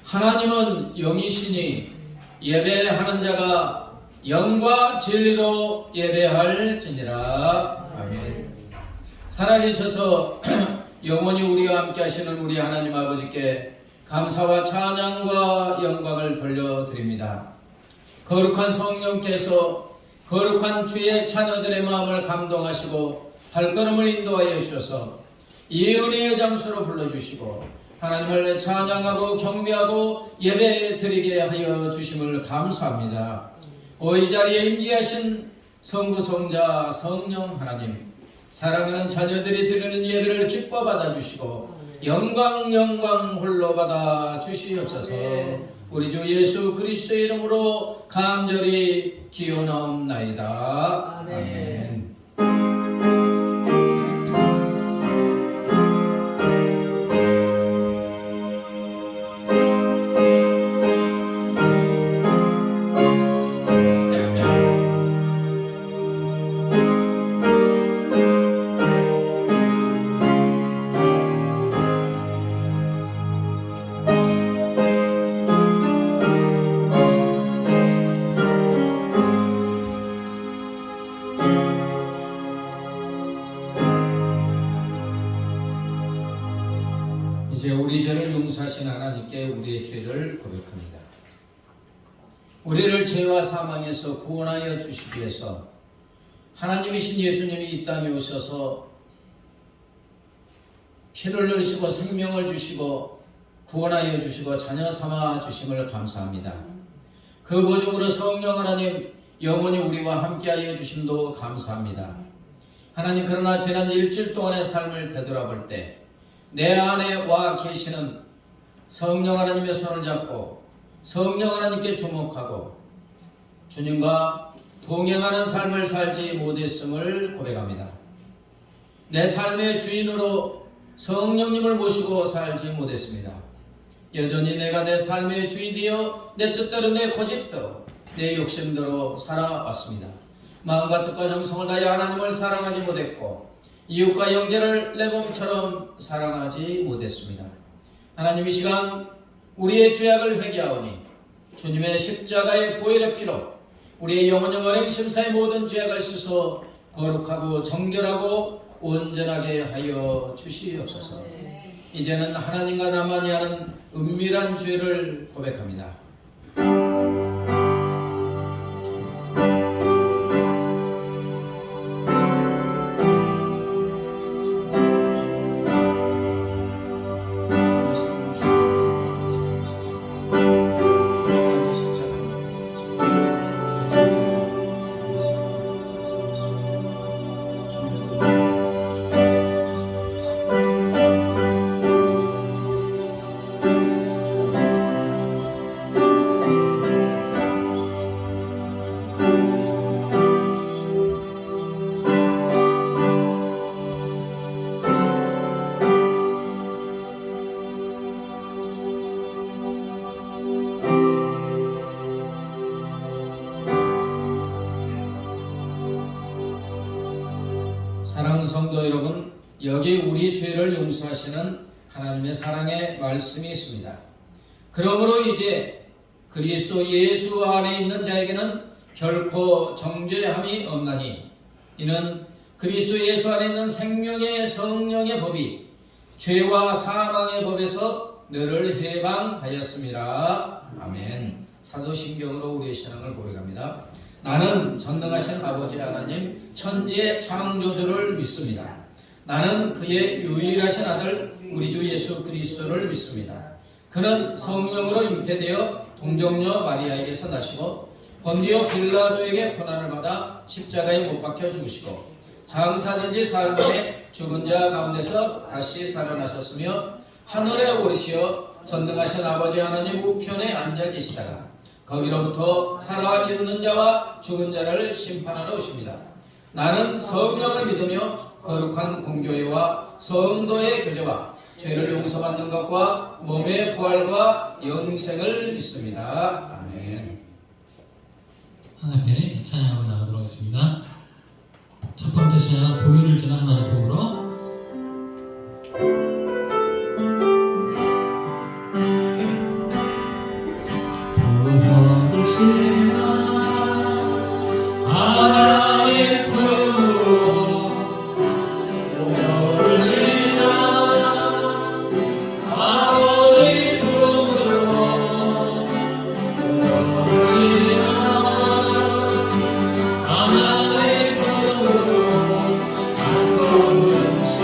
하나님은 영이시니 예배하는 자가 영과 진리로 예배할지니라. 아멘. 살아계셔서 영원히 우리와 함께 하시는 우리 하나님 아버지께 감사와 찬양과 영광을 돌려드립니다. 거룩한 성령께서 거룩한 주의 자녀들의 마음을 감동하시고 발걸음을 인도하여 주셔서 이 은혜의 장소로 불러주시고 하나님을 찬양하고 경배하고 예배드리게 하여 주심을 감사합니다. 이 자리에 임재하신 성부 성자 성령 하나님, 사랑하는 자녀들이 드리는 예배를 기뻐 받아주시고 영광 홀로 받아 주시옵소서. 우리 주 예수 그리스도의 이름으로 간절히 기원하옵나이다. 아멘. 이제 우리 죄를 용서하신 하나님께 우리의 죄를 고백합니다. 우리를 죄와 사망에서 구원하여 주시기 위해서 하나님이신 예수님이 이 땅에 오셔서 피를 흘리시고 생명을 주시고 구원하여 주시고 자녀 삼아 주심을 감사합니다. 그 보증으로 성령 하나님 영원히 우리와 함께하여 주심도 감사합니다. 하나님, 그러나 지난 일주일 동안의 삶을 되돌아볼 때 내 안에 와 계시는 성령 하나님의 손을 잡고 성령 하나님께 주목하고 주님과 동행하는 삶을 살지 못했음을 고백합니다. 내 삶의 주인으로 성령님을 모시고 살지 못했습니다. 여전히 내가 내 삶의 주인이여 내 뜻대로 내 고집대로 내 욕심대로 살아왔습니다. 마음과 뜻과 정성을 다해 하나님을 사랑하지 못했고 이웃과 형제를 내 몸처럼 사랑하지 못했습니다. 하나님, 이 시간 우리의 죄악을 회개하오니 주님의 십자가의 보혈의 피로 우리의 영원한 행심사의 모든 죄악을 씻어 거룩하고 정결하고 온전하게 하여 주시옵소서. 이제는 하나님과 나만이 하는 은밀한 죄를 고백합니다. 성도 여러분, 여기 우리 죄를 용서하시는 하나님의 사랑의 말씀이 있습니다. 그러므로 이제 그리스도 예수 안에 있는 자에게는 결코 정죄함이 없나니 이는 그리스도 예수 안에 있는 생명의 성령의 법이 죄와 사망의 법에서 너를 해방하였습니다. 아멘. 사도신경으로 우리의 신앙을 고백합니다. 나는 전능하신 아버지 하나님 천지의 창조주를 믿습니다. 나는 그의 유일하신 아들 우리 주 예수 그리스도를 믿습니다. 그는 성령으로 잉태되어 동정녀 마리아에게서 나시고 본디오 빌라도에게 고난을 받아 십자가에 못 박혀 죽으시고 장사된 지 사흘 만에 죽은 자 가운데서 다시 살아나셨으며 하늘에 오르시어 전능하신 아버지 하나님 우편에 앉아 계시다가 거기로부터 살아 있는 자와 죽은 자를 심판하러 오십니다. 나는 성령을 믿으며 거룩한 공교회와 성도의 교제와 죄를 용서받는 것과 몸의 부활과 영생을 믿습니다. 아멘. 하나님께 찬양하고 나가도록 하겠습니다. 첫 번째 찬양 보혈을 지나 하나님 품으로 보혈을 지나 하나님 품으로 보혈을 지나 아버지 품으로 보혈을 지나 하나님 품으로 한 걸음씩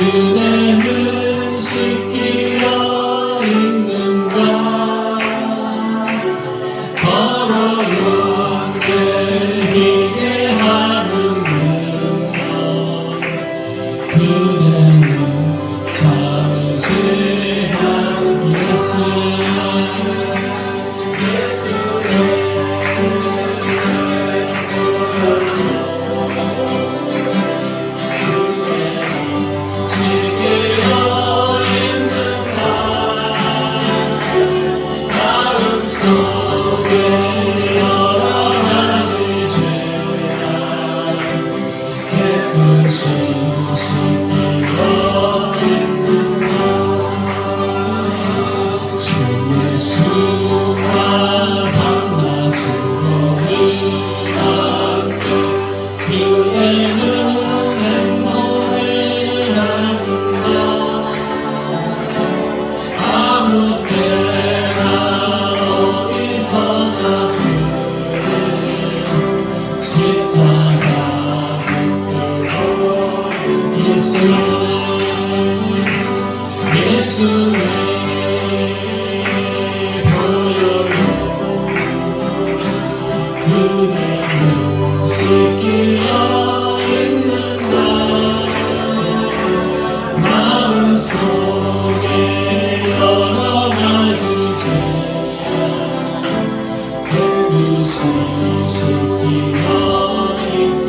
그대는 씻기어 있는가 더러운데 희게 하는가 그대는 잠시한 예수 그대는 씻기어 있는가 마음속에 여러가지 죄가 깨끗이 씻기어 있는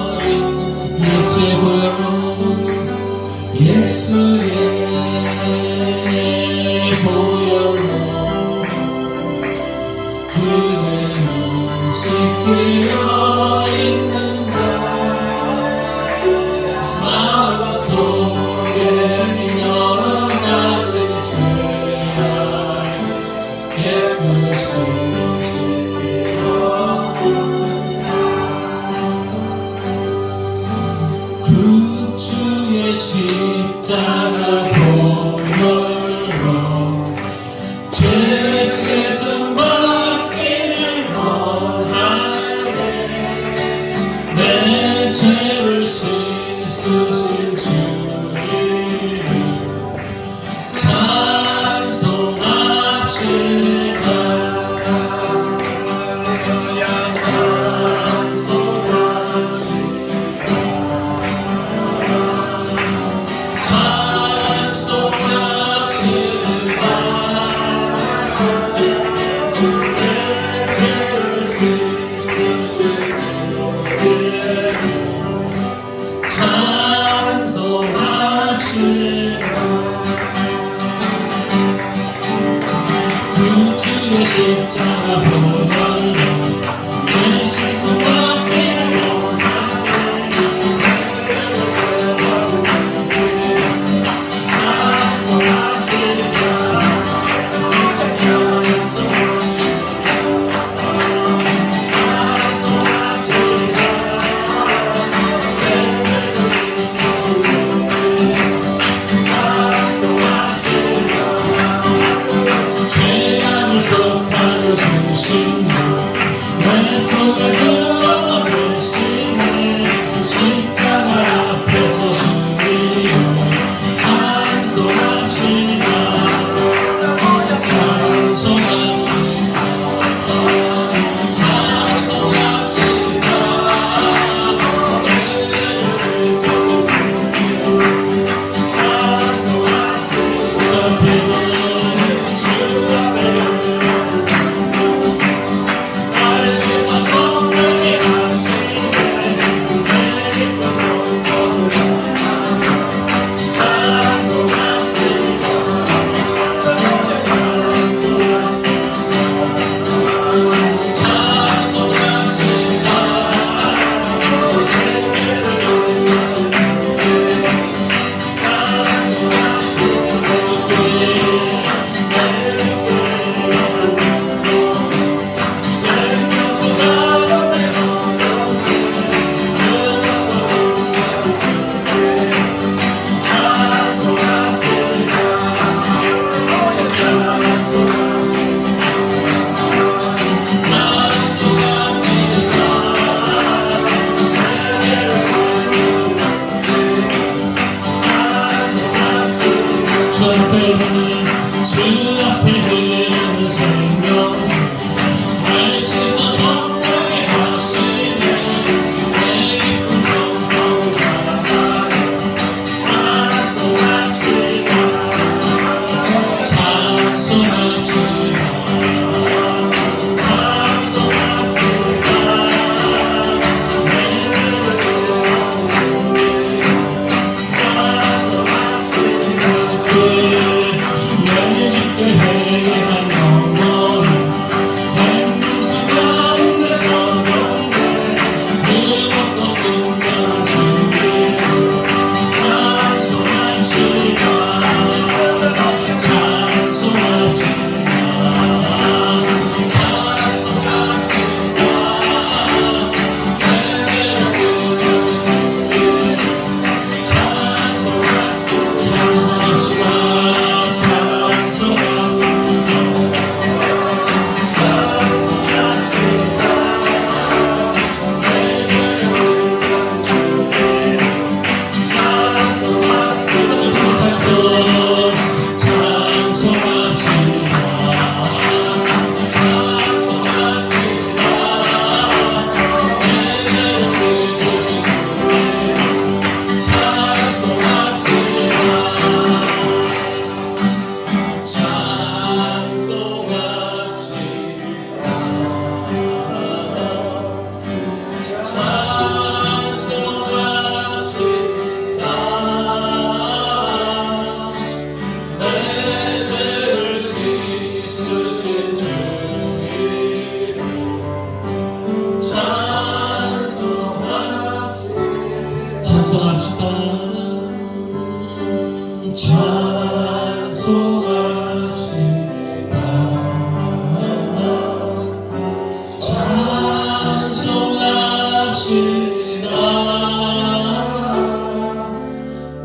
예수의 보혈로 예수의 보혈로 그대는 씻기어 있는가 마음속에 여러가지 죄가 깨끗이 씻기어 그 주의 십자가 보혈로 죄 씻음 받기를 원하네 내 죄를 씻으신 주님을 찬송합시다 찬송합시다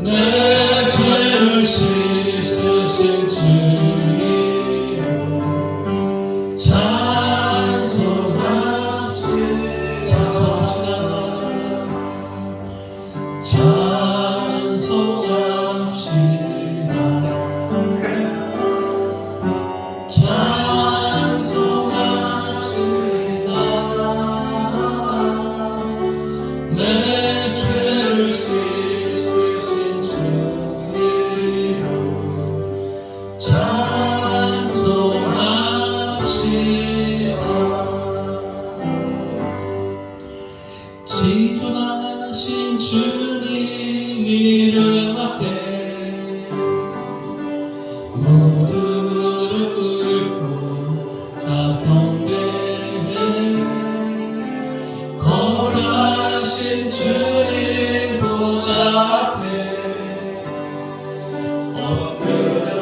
내 죄를 씻으신 주 이름 내 죄를 씻으신 주 이름 찬송합시다. 지존하신 주님 이름 앞에 모두 무릎 꿇고 다 경배해. 거룩하신 주님 보좌 앞에 엎드려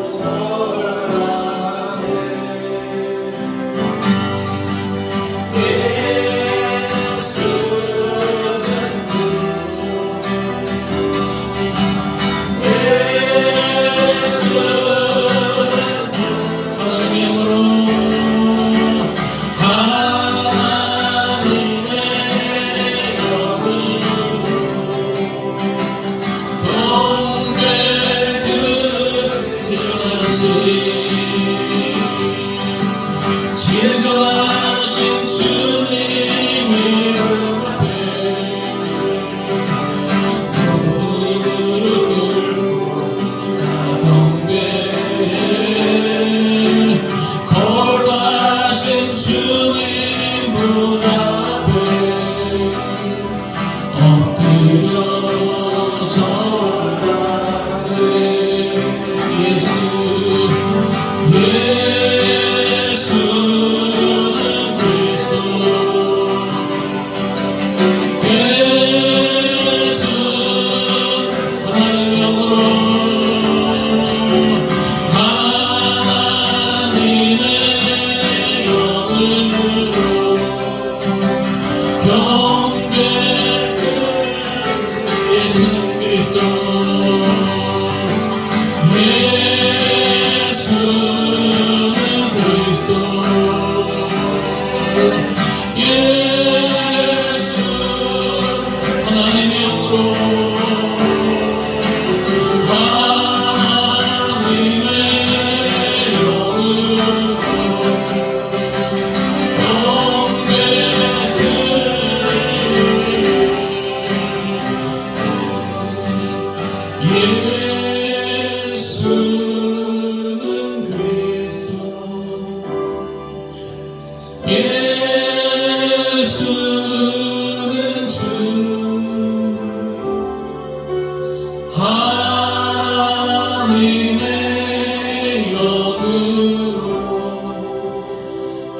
절하세. 진정하신 주님 이름 앞에 모두 무릎 꿇고 다 경배해. 거룩하신 주님 보좌 앞에 엎드려 절하세. 예수는 그리스도 예수는 주 하나님의 영으로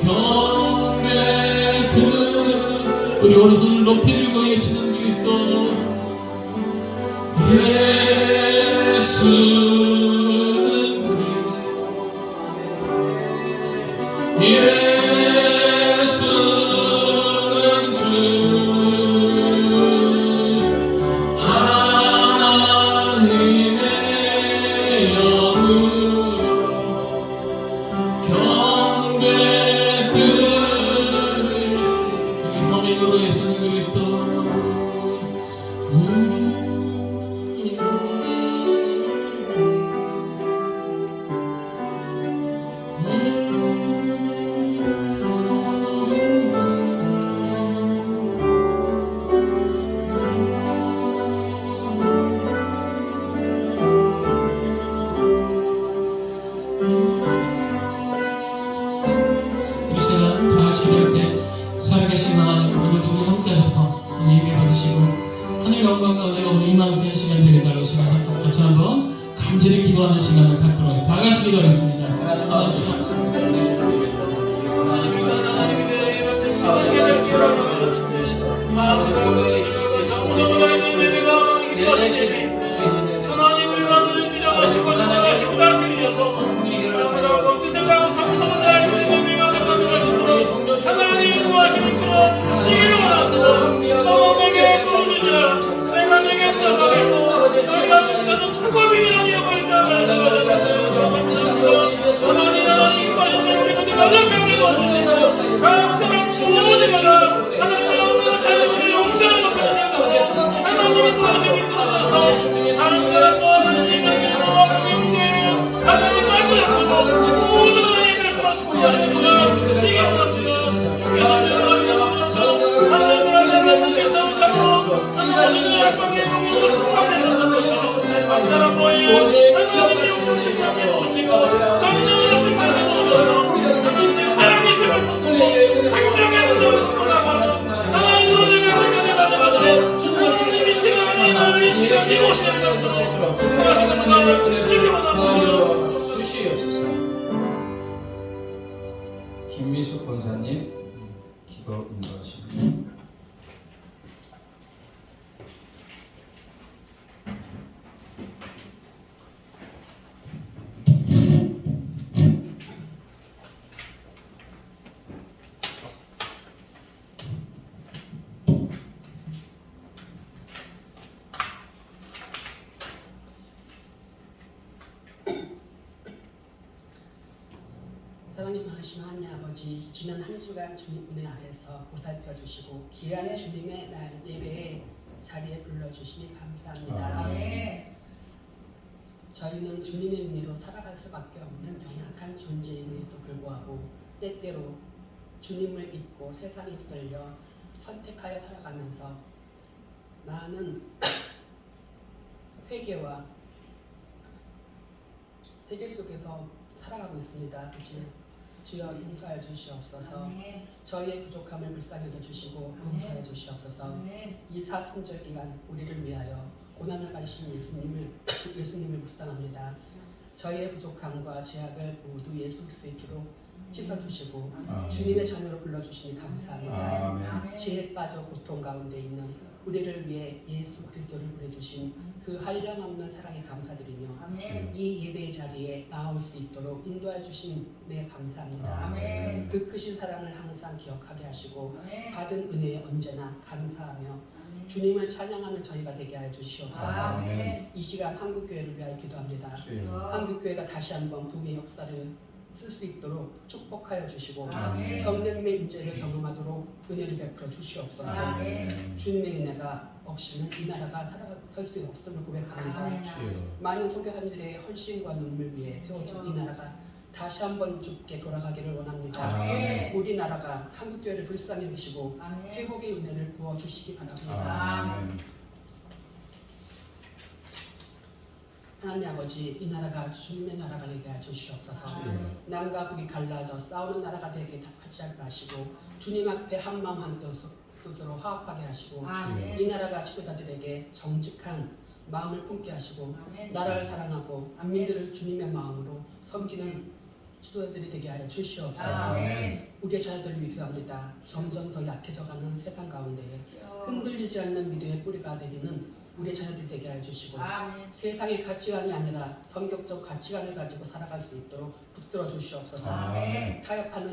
경배 우리 오른손을 높이 들고 예수는 그리스도 예수는 그리스도 예수는 주 하나님의 영으로 경배 우리 허밍으로 예수는 그리스도 살아계신 하나님, 오늘도 우리 함께 하셔서 오늘 예배 받으시고 하늘 영광과 은혜가 오늘 임하는 그 시간 되겠다고 시간 같이 한번 간절히 기도하는 시간을 갖도록 다 같이 기도하겠습니다. 하나님 감사합니다. 하나님 모든 예배를 통해 축복하시는 주시기 원합니다. 수시옵소서. 김미숙 권사님 기도 인도하십니다. 사랑이 많으신 하나님 아버지, 지난 한 주간 주님 은혜 아래에서 보살펴 주시고 귀한 주님의 날 예배의 자리에 불러주시니 감사합니다. 저희는 주님의 은혜로 살아갈 수밖에 없는 연약한 존재임에도 불구하고 때때로 주님을 잊고 세상에 들려 선택하여 살아가면서 많은 회개 속에서 살아가고 있습니다. 그치? 주여 용서하여 주시옵소서. 저희의 부족함을 불쌍히 여겨주시고 용서하여 주시옵소서. 이 사순절 기간 우리를 위하여 고난을 가신 예수님을 묵상합니다. 저희의 부족함과 죄악을 모두 예수 그리스도의 피로 씻어주시고 주님의 자녀로 불러주시니 감사합니다. 지혜 빠져 고통 가운데 있는 우리를 위해 예수 그리스도를 보내주신 그 한량없는 사랑에 감사드리며 이 예배의 자리에 나올 수 있도록 인도해 주심에 감사합니다. 그 크신 사랑을 항상 기억하게 하시고 받은 은혜에 언제나 감사하며 주님을 찬양하는 저희가 되게 하여 주시옵소서. 이 시간 한국교회를 위하여 기도합니다. 한국교회가 다시 한번 부흥의 역사를 쓸 수 있도록 축복하여 주시고 성령님의 임재를 경험하도록 은혜를 베풀어 주시옵소서. 주님의 은혜가 없이는 이 나라가 살아설 수 없음을 고백합니다. 많은 선교사님들의 헌신과 눈물 위에 세워진 이 나라가 다시 한번 주께 돌아가기를 원합니다. 우리나라가 한국교회를 불쌍히 여기시고 회복의 은혜를 부어주시기 바랍니다. 하나님 아버지, 이 나라가 주님의 나라가 되게 해주시옵소서. 남과 북이 갈라져 싸우는 나라가 되게 하지 마시고 주님 앞에 한마음 한뜻으로 화합하게 하시고 이 나라가 지도자들에게 정직한 마음을 품게 하시고 나라를 사랑하고 국민들을 주님의 마음으로 섬기는 지도자들이 되게 하여 주시옵소서. 우리의 자녀들을 위기합니다. 점점 더 약해져가는 세상 가운데 흔들리지 않는 믿음의 뿌리가 되기는 우리의 자녀들 되게 하여 주시고 세상의 가치관이 아니라 성격적 가치관을 가지고 살아갈 수 있도록 붙들어 주시옵소서. 타협하는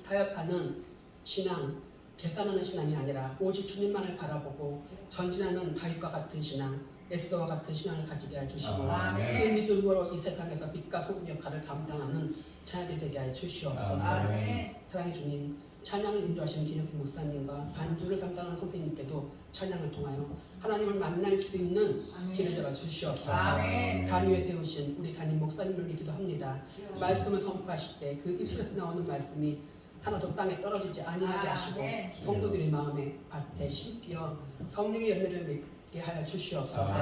타협하는 신앙, 계산하는 신앙이 아니라 오직 주님만을 바라보고 전진하는 다윗과 같은 신앙, 에스더와 같은 신앙을 가지게 해 주시고 그 믿음으로 이 세상에서 빛과 소금 역할을 감당하는 자녀들 되게 해 주시옵소서. 사랑의 주님, 찬양을 인도하시는 김혁희 목사님과 반주를 담당하는 선생님께도 찬양을 통하여 하나님을 만날 수 있는 길을 열어 주시옵소서. 단위에 세우신 우리 담임 목사님을 위해 기도합니다. 말씀을 선포하실 때 그 입술에서 나오는 말씀이 하나도 땅에 떨어지지 아니하게 하시고 성도들의 마음에 밭에 심기어 성령의 열매를 맺게 하여 주시옵소서.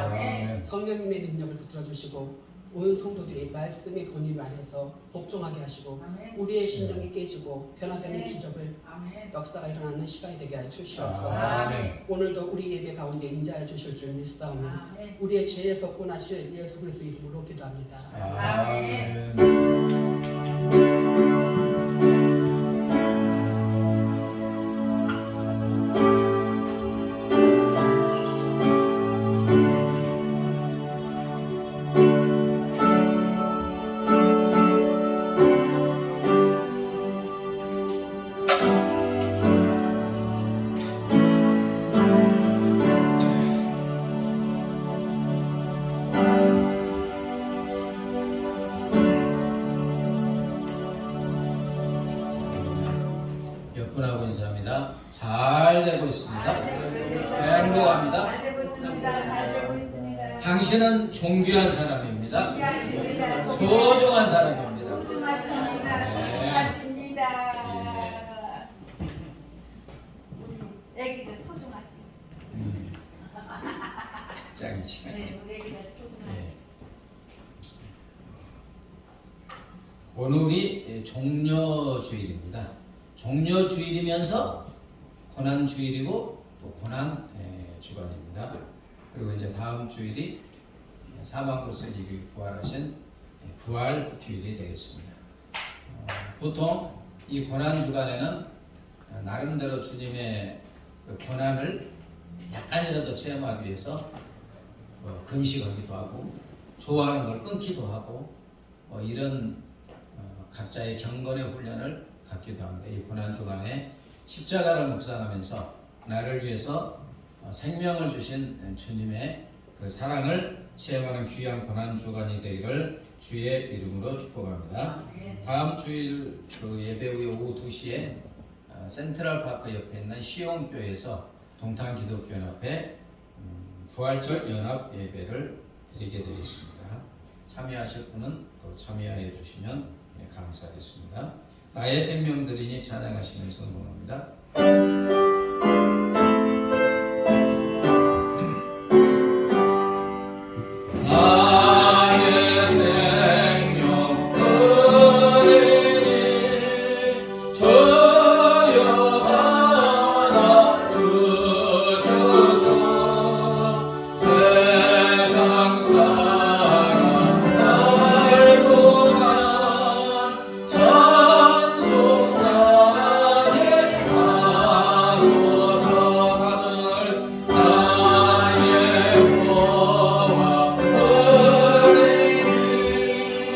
성령님의 능력을 붙들어 주시고 온 성도들이 말씀의 권위를 아래서 복종하게 하시고 우리의 심령이 깨지고 변화되는 기적을 역사가 일어나는 시간이 되게 하여 주시옵소서. 오늘도 우리 예배 가운데 임재하여 주실 줄 믿사오며 우리의 죄에서 구원하실 예수 그리스도 이름으로 기도합니다. 몇 분하고 인사합니다. 잘 되고 있습니다. 행복합니다. 잘 되고 있습니다. 잘 되고 있습니다. 당신은 존귀한 사람입니다. 소중한 사람입니다. 애기들 소중하지. 짱이지. 우리 애기들 소중하지. 오늘이 종려주일입니다. 종려주일이면서 고난주일이고 또 고난 주간입니다. 그리고 이제 다음 주일이 사망고서 이기 부활하신 부활주일이 되겠습니다. 보통 이 고난주간에는 나름대로 주님의 그 고난을 약간이라도 체험하기 위해서 금식하기도 하고 좋아하는 걸 끊기도 하고 이런 각자의 경건의 훈련을 갖기도 합니다. 이 고난주간에 십자가를 묵상하면서 나를 위해서 생명을 주신 주님의 그 사랑을 체험하는 귀한 고난주간이 되기를 주의 이름으로 축복합니다. 다음 주일 그 예배 후에 오후 2시에 센트럴파크 옆에 있는 시온교회에서 동탄기독교연합회 부활절 연합 예배를 드리게 되겠습니다. 참여하실 분은 또 참여해 주시면 감사하겠습니다. 나의 생명 드리니 찬양하시는 선곡입니다. 나의 생명 드리니 주여 받아 주소서. 세상 사랑 날 동안 찬송하게 하소서. 사절 나의 고마 드리니 나를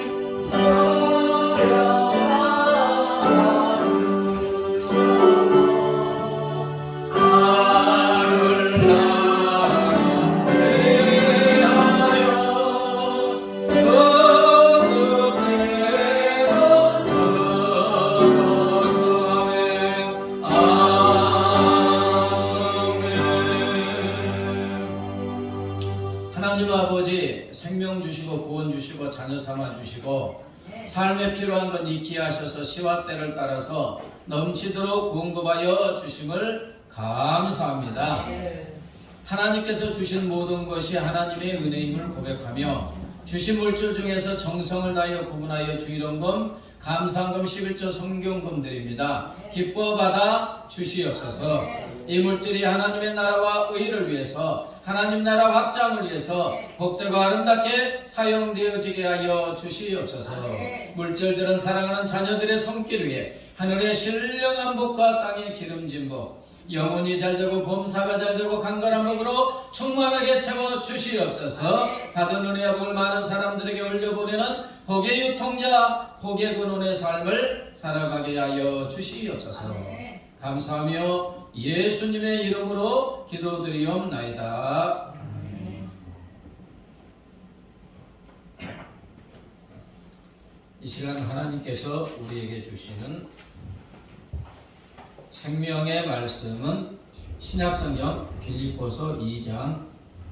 나를 위하여 주님께로 쓰소서. 아멘. 하나님 아버지 생명 주시고 구원 주시고 자녀 삼아 주시고 삶에 필요한 것 익히 하셔서 시와 때를 따라서 넘치도록 공급하여 주심을 감사합니다. 하나님께서 주신 모든 것이 하나님의 은혜임을 고백하며 주신 물질 중에서 정성을 다하여 구분하여 주의론금 감사한금 11조 성경금 드립니다. 기뻐 받아 주시옵소서. 이 물질이 하나님의 나라와 의를 위해서 하나님 나라 확장을 위해서 복되고 아름답게 사용되어지게 하여 주시옵소서. 물질들은 사랑하는 자녀들의 손길 위에 하늘의 신령한 복과 땅의 기름진 복 영혼이 잘되고 범사가 잘되고 강건한 복으로 충만하게 채워 주시옵소서. 받은 은혜와 복을 많은 사람들에게 올려보내는 복의 유통자 복의 근원의 삶을 살아가게 하여 주시옵소서. 감사하며 예수님의 이름으로 기도드리옵나이다. 이 시간 하나님께서 우리에게 주시는 생명의 말씀은 신약성경 빌립보서 2장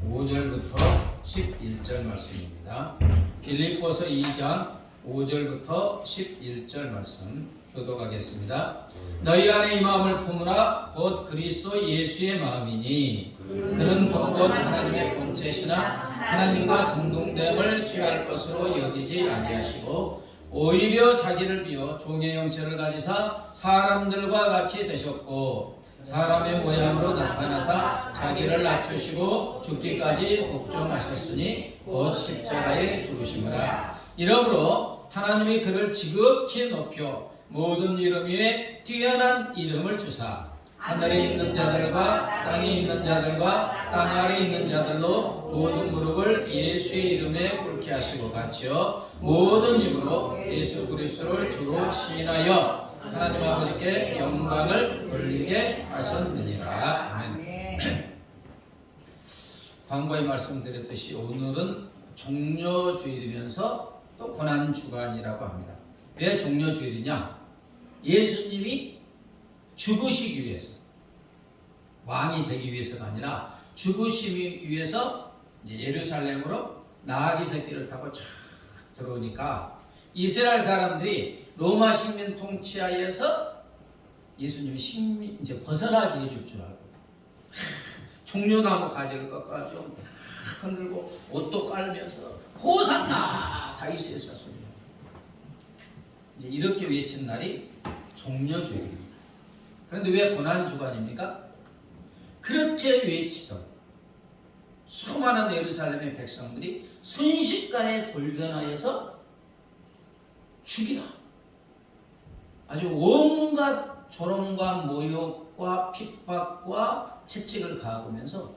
5절부터 11절 말씀입니다. 빌립보서 2장 5절부터 11절 말씀 교독하겠습니다. 너희 안에 이 마음을 품으라. 곧 그리스도 예수의 마음이니 그는 곧 하나님의 본체시나 하나님과 동등됨을 취할 것으로 여기지 아니하시고 오히려 자기를 비워 종의 형체를 가지사 사람들과 같이 되셨고 사람의 모양으로 나타나사 자기를 낮추시고 죽기까지 복종하셨으니 곧 십자가에 죽으심이라. 이러므로 하나님이 그를 지극히 높여 모든 이름 위에 뛰어난 이름을 주사 하늘에 있는 자들과 땅에 있는 자들과 땅 아래 있는 자들로 모든 무릎을 예수의 이름에 꿇게 하시고 같이요 모든 입으로 예수 그리스도를 주로 시인하여 하나님 아버지께 영광을 돌리게 하셨느니라. 아멘. 광고에 말씀드렸듯이 오늘은 종려주일이면서 또 고난주간이라고 합니다. 왜 종려주일이냐? 예수님이 죽으시기 위해서 왕이 되기 위해서가 아니라 죽으시기 위해서 이제 예루살렘으로 나귀 새끼를 타고 쫙 들어오니까 이스라엘 사람들이 로마 식민 통치하에서 예수님이 이제 벗어나게 해줄 줄 알고 종려나무 가지를 꺾어가지고 막 흔들고 옷도 깔면서 호산나 다윗의 자손이요. 이제 이렇게 외친 날이 종려주일입니다. 그런데 왜 고난주간입니까? 그렇게 외치던 수많은 예루살렘의 백성들이 순식간에 돌변하여서 죽이라. 아주 온갖 조롱과 모욕과 핍박과 채찍을 가하면서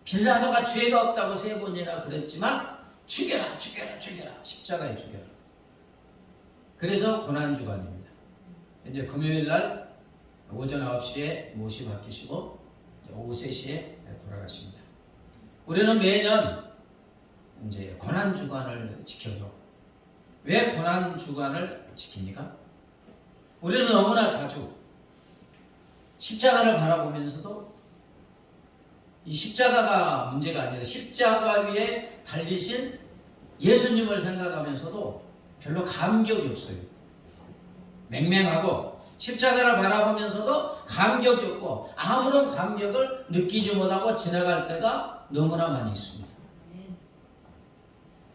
빌라도가 죄가 없다고 3번이나 그랬지만 죽여라 죽여라 죽여라 십자가에 죽여라. 그래서 고난주간입니다. 이제 금요일날 오전 9시에 못이 바뀌시고 오후 3시에 돌아가십니다. 우리는 매년 이제 고난주간을 지켜요. 왜 고난주간을 지킵니까? 우리는 너무나 자주 십자가를 바라보면서도 이 십자가가 문제가 아니라 십자가 위에 달리신 예수님을 생각하면서도 별로 감격이 없어요. 맹맹하고 십자가를 바라보면서도 감격이 없고 아무런 감격을 느끼지 못하고 지나갈 때가 너무나 많이 있습니다.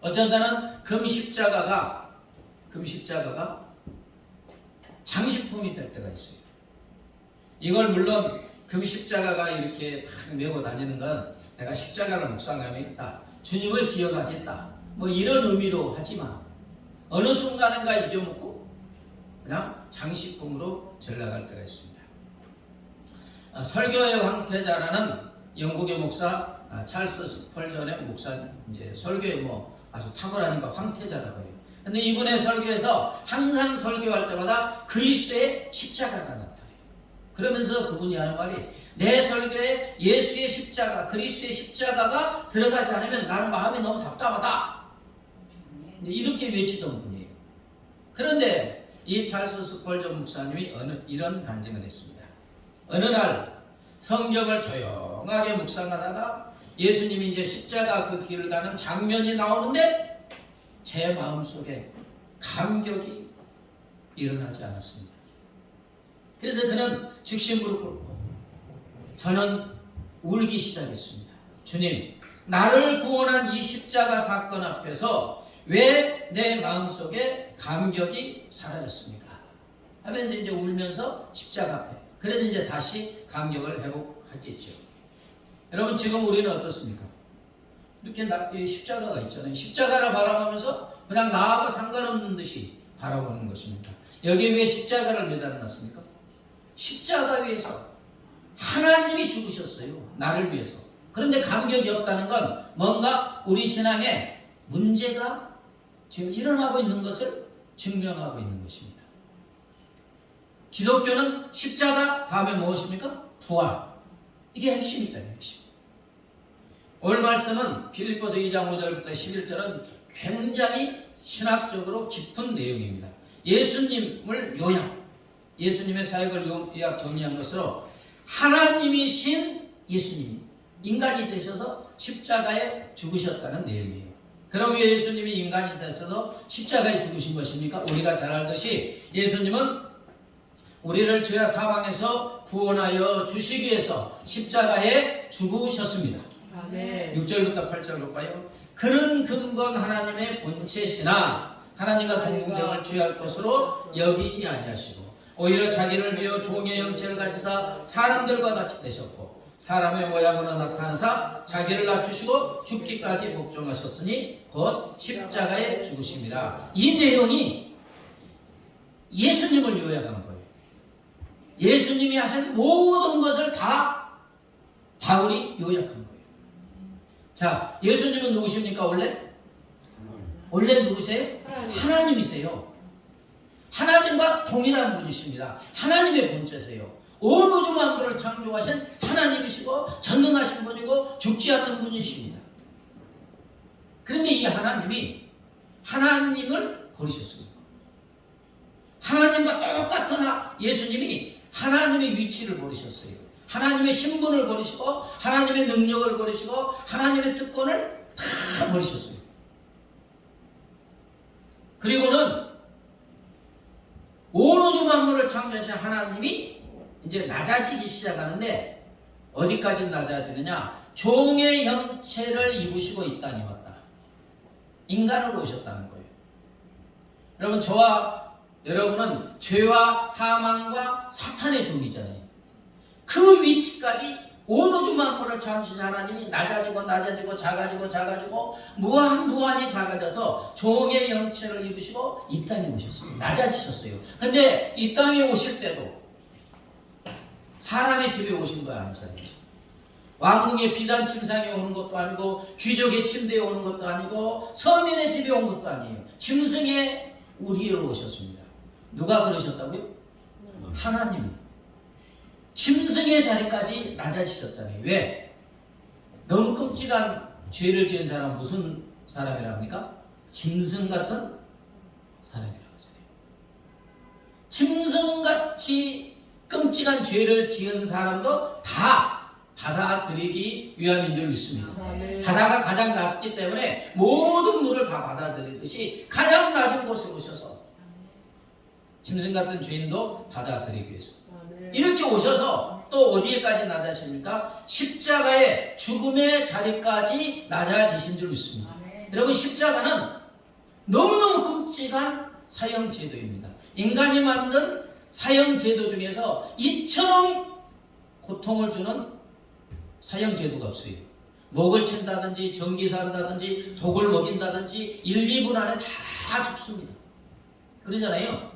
어쩐 때는 금십자가가 장식품이 될 때가 있어요. 이걸 물론 금십자가가 이렇게 탁 메고 다니는 건 내가 십자가를 묵상하겠다, 주님을 기억하겠다, 뭐 이런 의미로 하지만 어느 순간인가 잊어먹고 그냥 장식품으로 전락할 때가 있습니다. 설교의 황태자라는 영국의 목사 찰스 스펄전의 목사, 이제 설교에 아주 탁월하니까 황태자라고 해요. 근데 이분의 설교에서 항상 설교할 때마다 그리스도의 십자가가 나타나요. 그러면서 그분이 하는 말이 내 설교에 예수의 십자가, 그리스도의 십자가가 들어가지 않으면 나는 마음이 너무 답답하다. 이렇게 외치던 분이에요. 그런데 이 찰스 스펄전 목사님이 이런 간증을 했습니다. 어느 날 성경을 조용하게 묵상하다가 예수님이 이제 십자가 그 길을 가는 장면이 나오는데 제 마음속에 감격이 일어나지 않았습니다. 그래서 그는 즉시 무릎 꿇고 저는 울기 시작했습니다. 주님, 나를 구원한 이 십자가 사건 앞에서 왜 내 마음속에 감격이 사라졌습니까? 하면서 이제 울면서 십자가 앞에, 그래서 이제 다시 감격을 회복했겠죠. 여러분, 지금 우리는 어떻습니까? 이렇게 십자가가 있잖아요. 십자가를 바라보면서 그냥 나하고 상관없는 듯이 바라보는 것입니다. 여기에 왜 십자가를 매달아놨습니까? 십자가 위에서 하나님이 죽으셨어요. 나를 위해서. 그런데 감격이 없다는 건 뭔가 우리 신앙에 문제가 지금 일어나고 있는 것을 증명하고 있는 것입니다. 기독교는 십자가 다음에 무엇입니까? 부활. 이게 핵심이잖아요. 핵심. 오늘 말씀은 필립보서 2장 5절부터 11절은 굉장히 신학적으로 깊은 내용입니다. 예수님을 예수님의 사역을 요약 정리한 것으로 하나님이신 예수님이 인간이 되셔서 십자가에 죽으셨다는 내용이에요. 그럼 왜 예수님이 인간이 되셔서 십자가에 죽으신 것입니까? 우리가 잘 알듯이 예수님은 우리를 죄와 사망에서 구원하여 주시기 위해서 십자가에 죽으셨습니다. 아멘. 6절부터 8절 볼까요? 그는 근본 하나님의 본체시나 하나님과 동등됨을 취할 것으로 여기지 아니하시고 오히려 자기를 비워 종의 형체를 가지사 사람들과 같이 되셨고 사람의 모양으로 나타나사 자기를 낮추시고 죽기까지 복종하셨으니 곧 십자가에 죽으심이라. 이 내용이 예수님을 요약한 거예요. 예수님이 하신 모든 것을 다 바울이 요약한 거예요. 자, 예수님은 누구십니까? 원래 누구세요? 하나님이세요. 하나님과 동일한 분이십니다. 하나님의 본체세요. 온 우주 만물을 창조하신 하나님이시고 전능하신 분이고 죽지 않는 분이십니다. 그런데 이 하나님이 하나님을 버리셨습니다. 하나님과 똑같은 예수님이 하나님의 위치를 버리셨어요. 하나님의 신분을 버리시고 하나님의 능력을 버리시고 하나님의 특권을 다 버리셨어요. 그리고는 온 우주 만물을 창조하신 하나님이 이제 낮아지기 시작하는데 어디까지 낮아지느냐? 종의 형체를 입으시고 이 땅에 왔다. 인간으로 오셨다는 거예요. 여러분, 저와 여러분은 죄와 사망과 사탄의 종이잖아요. 그 위치까지 온 우주 만물을 창조하신 하나님이 낮아지고 작아지고 무한히 작아져서 종의 형체를 입으시고 이 땅에 오셨어요. 낮아지셨어요. 근데 이 땅에 오실 때도 사람의 집에 오신 거 아니잖아요. 왕궁의 비단 침상에 오는 것도 아니고 귀족의 침대에 오는 것도 아니고 서민의 집에 온 것도 아니에요. 짐승의 우리로 오셨습니다. 누가 그러셨다고요? 하나님. 짐승의 자리까지 낮아지셨잖아요. 왜? 너무 끔찍한 죄를 지은 사람은 무슨 사람이라고 합니까? 짐승 같은 사람이라고 하잖아요. 짐승같이 끔찍한 죄를 지은 사람도 다 받아들이기 위함인 줄 믿습니다. 바다가 가장 낮기 때문에 모든 물을 다 받아들이듯이 가장 낮은 곳에 오셔서 짐승 같은 죄인도 받아들이기 위해서 이렇게 오셔서 또 어디에까지 낮아집니까? 십자가의 죽음의 자리까지 낮아지신 줄 믿습니다. 여러분, 십자가는 너무너무 끔찍한 사형제도입니다. 인간이 만든 사형제도 중에서 이처럼 고통을 주는 사형제도가 없어요. 목을 친다든지 전기사한다든지 독을 먹인다든지 1, 2분 안에 다 죽습니다. 그러잖아요.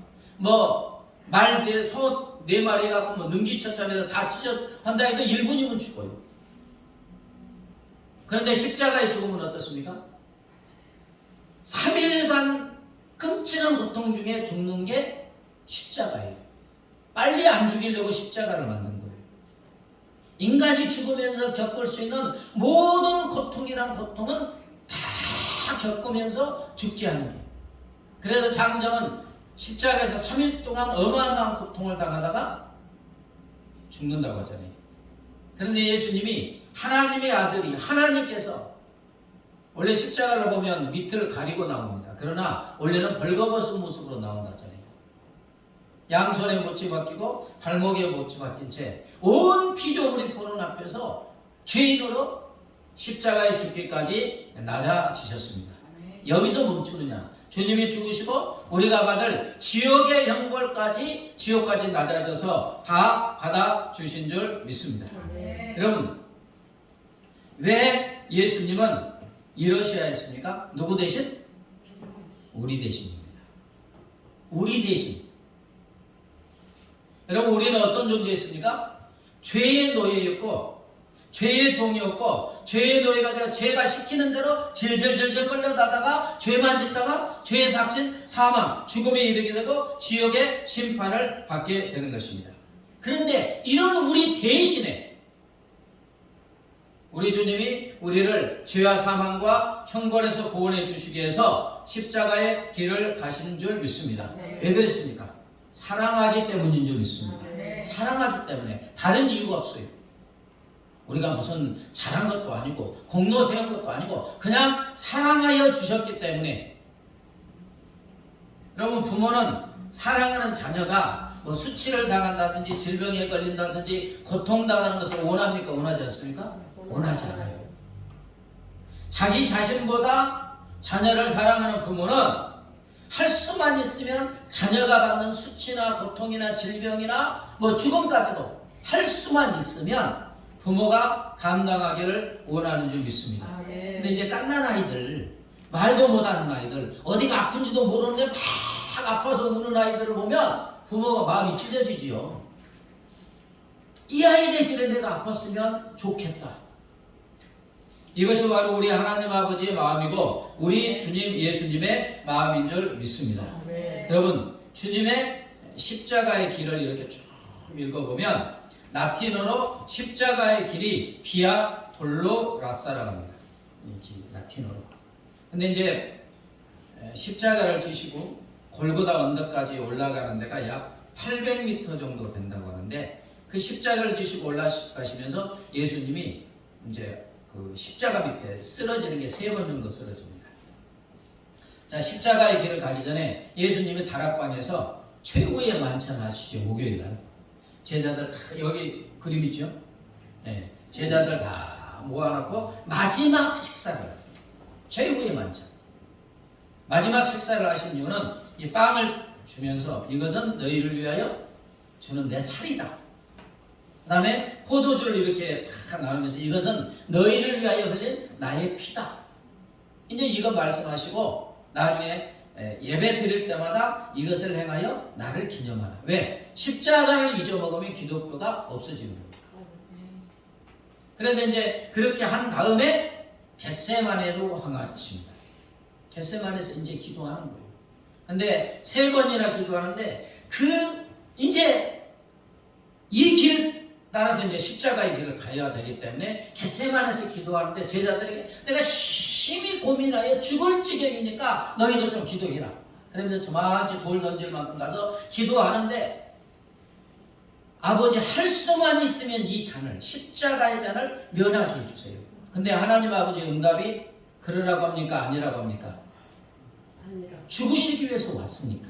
말, 소 4마리 갖고 능지처참해서 다 찢어 한다 해도 1분이면 죽어요. 그런데 십자가의 죽음은 어떻습니까? 3일간 끔찍한 고통 중에 죽는 게 십자가예요. 빨리 안 죽이려고 십자가를 만든 거예요. 인간이 죽으면서 겪을 수 있는 모든 고통이란 고통은 다 겪으면서 죽지 않는 게. 그래서 장정은 십자가에서 3일 동안 어마어마한 고통을 당하다가 죽는다고 하잖아요. 그런데 예수님이 하나님의 아들이 하나님께서 원래 십자가를 보면 밑을 가리고 나옵니다. 그러나 원래는 벌거벗은 모습으로 나온다잖아요. 양손에 못이 박히고 발목에 못이 박힌 채 온 피조물이 보는 앞에서 죄인으로 십자가에 죽기까지 낮아지셨습니다. 여기서 멈추느냐? 주님이 죽으시고 우리가 받을 지옥의 형벌까지 지옥까지 낮아져서 다 받아주신 줄 믿습니다. 여러분, 왜 예수님은 이러셔야 했습니까? 누구 대신? 우리 대신입니다. 우리 대신. 여러분, 우리는 어떤 존재였습니까? 죄의 노예였고 죄의 종이었고 죄의 노예가 되어 죄가 시키는 대로 질질질질 끌려다가 죄만 짓다가 죄의 삭신, 사망, 죽음에 이르게 되고 지옥의 심판을 받게 되는 것입니다. 그런데 이런 우리 대신에 우리 주님이 우리를 죄와 사망과 형벌에서 구원해 주시기 위해서 십자가의 길을 가신 줄 믿습니다. 왜 그랬습니까? 사랑하기 때문인 줄 믿습니다. 사랑하기 때문에. 다른 이유가 없어요. 우리가 무슨 잘한 것도 아니고 공로 세운 것도 아니고 그냥 사랑하여 주셨기 때문에. 여러분, 부모는 사랑하는 자녀가 수치를 당한다든지 질병에 걸린다든지 고통당하는 것을 원합니까? 원하지 않습니까? 원하지 않아요. 자기 자신보다 자녀를 사랑하는 부모는 할 수만 있으면 자녀가 받는 수치나 고통이나 질병이나 죽음까지도 할 수만 있으면 부모가 감당하기를 원하는 줄 믿습니다. 근데 이제 갓난 아이들, 말도 못하는 아이들, 어디가 아픈지도 모르는데 막 아파서 우는 아이들을 보면 부모가 마음이 찢어지지요. 이 아이 대신에 내가 아팠으면 좋겠다. 이것이 바로 우리 하나님 아버지의 마음이고 우리 주님 예수님의 마음인 줄 믿습니다. 여러분, 주님의 십자가의 길을 이렇게 쭉 읽어보면 라틴어로 십자가의 길이 비아 돌로라사라고 합니다. 라틴어로. 근데 이제 십자가를 지시고 골고다 언덕까지 올라가는 데가 약 800m 정도 된다고 하는데 그 십자가를 지시고 올라가시면서 예수님이 이제 그 십자가 밑에 쓰러지는 게 3번 정도 쓰러집니다. 자, 십자가의 길을 가기 전에 예수님이 다락방에서 최후의 만찬을 하시죠. 목요일날 제자들 다 여기 그림 있죠? 네, 제자들 다 모아놓고 마지막 식사를 최후의 만찬 마지막 식사를 하신 이유는 이 빵을 주면서 이것은 너희를 위하여 주는 내 살이다. 그 다음에 포도주를 이렇게 탁 나누면서 이것은 너희를 위하여 흘린 나의 피다. 이제 이거 말씀하시고 나중에 예배 드릴 때마다 이것을 행하여 나를 기념하라. 왜? 십자가를 잊어먹으면 기독교가 없어지는 거예요. 그래서 이제 그렇게 한 다음에 겟세마네로 향하십니다. 겟세마네에서 이제 기도하는 거예요. 근데 3번이나 기도하는데 이제 이 길 따라서 이제 십자가의 길을 가야 되기 때문에 겟세마네에서 기도하는데 제자들에게 내가 심히 고민하여 죽을 지경이니까 너희도 좀 기도해라. 그러면서 저만치 돌 던질 만큼 가서 기도하는데 아버지 할 수만 있으면 이 잔을 십자가의 잔을 면하게 해주세요. 근데 하나님 아버지 응답이 그러라고 합니까? 아니라고 합니까? 죽으시기 위해서 왔으니까.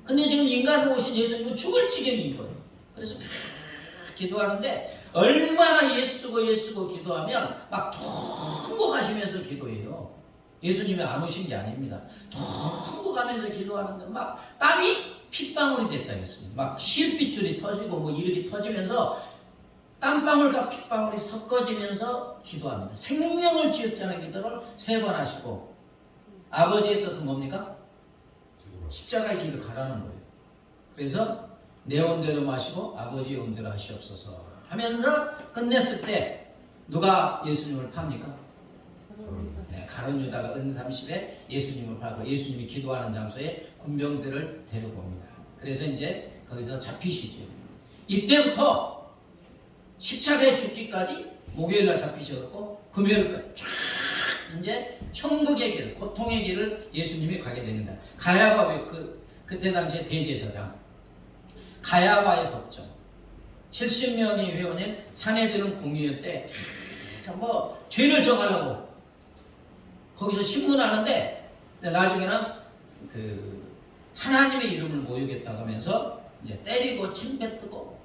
근데 지금 인간으로 오신 예수님은 죽을 지경인 거예요. 그래서 기도하는데 얼마나 예수고 기도하면 막 통곡하시면서 기도해요. 예수님이 안 오신 게 아닙니다. 통곡하면서 기도하는데 막 땀이 핏방울이 됐다 했어요. 막 실핏줄이 터지고 뭐 이렇게 터지면서 땀방울과 핏방울이 섞어지면서 기도합니다. 생명을 쥐어짜는 기도를 3번 하시고 아버지의 뜻은 뭡니까? 십자가의 길을 가라는 거예요. 그래서 내 온대로 마시고 아버지의 온대로 하시옵소서 하면서 끝냈을 때 누가 예수님을 팝니까? 네, 가룟 유다가 은 30에 예수님을 팔고 예수님이 기도하는 장소에 군병들을 데리고 옵니다. 그래서 이제 거기서 잡히시죠. 이때부터 십자가에 죽기까지 목요일날 잡히셨고 금요일까지 쫙 이제 형극의 길, 고통의 길을 예수님이 가게 됩니다. 가야바 그때 당시에 대제사장 가야바의 법정 70명의 회원인 사내들은 궁의회 때 뭐 죄를 정하려고 거기서 신문하는데 나중에는 그 하나님의 이름을 모으겠다고 하면서 이제 때리고 침뱉고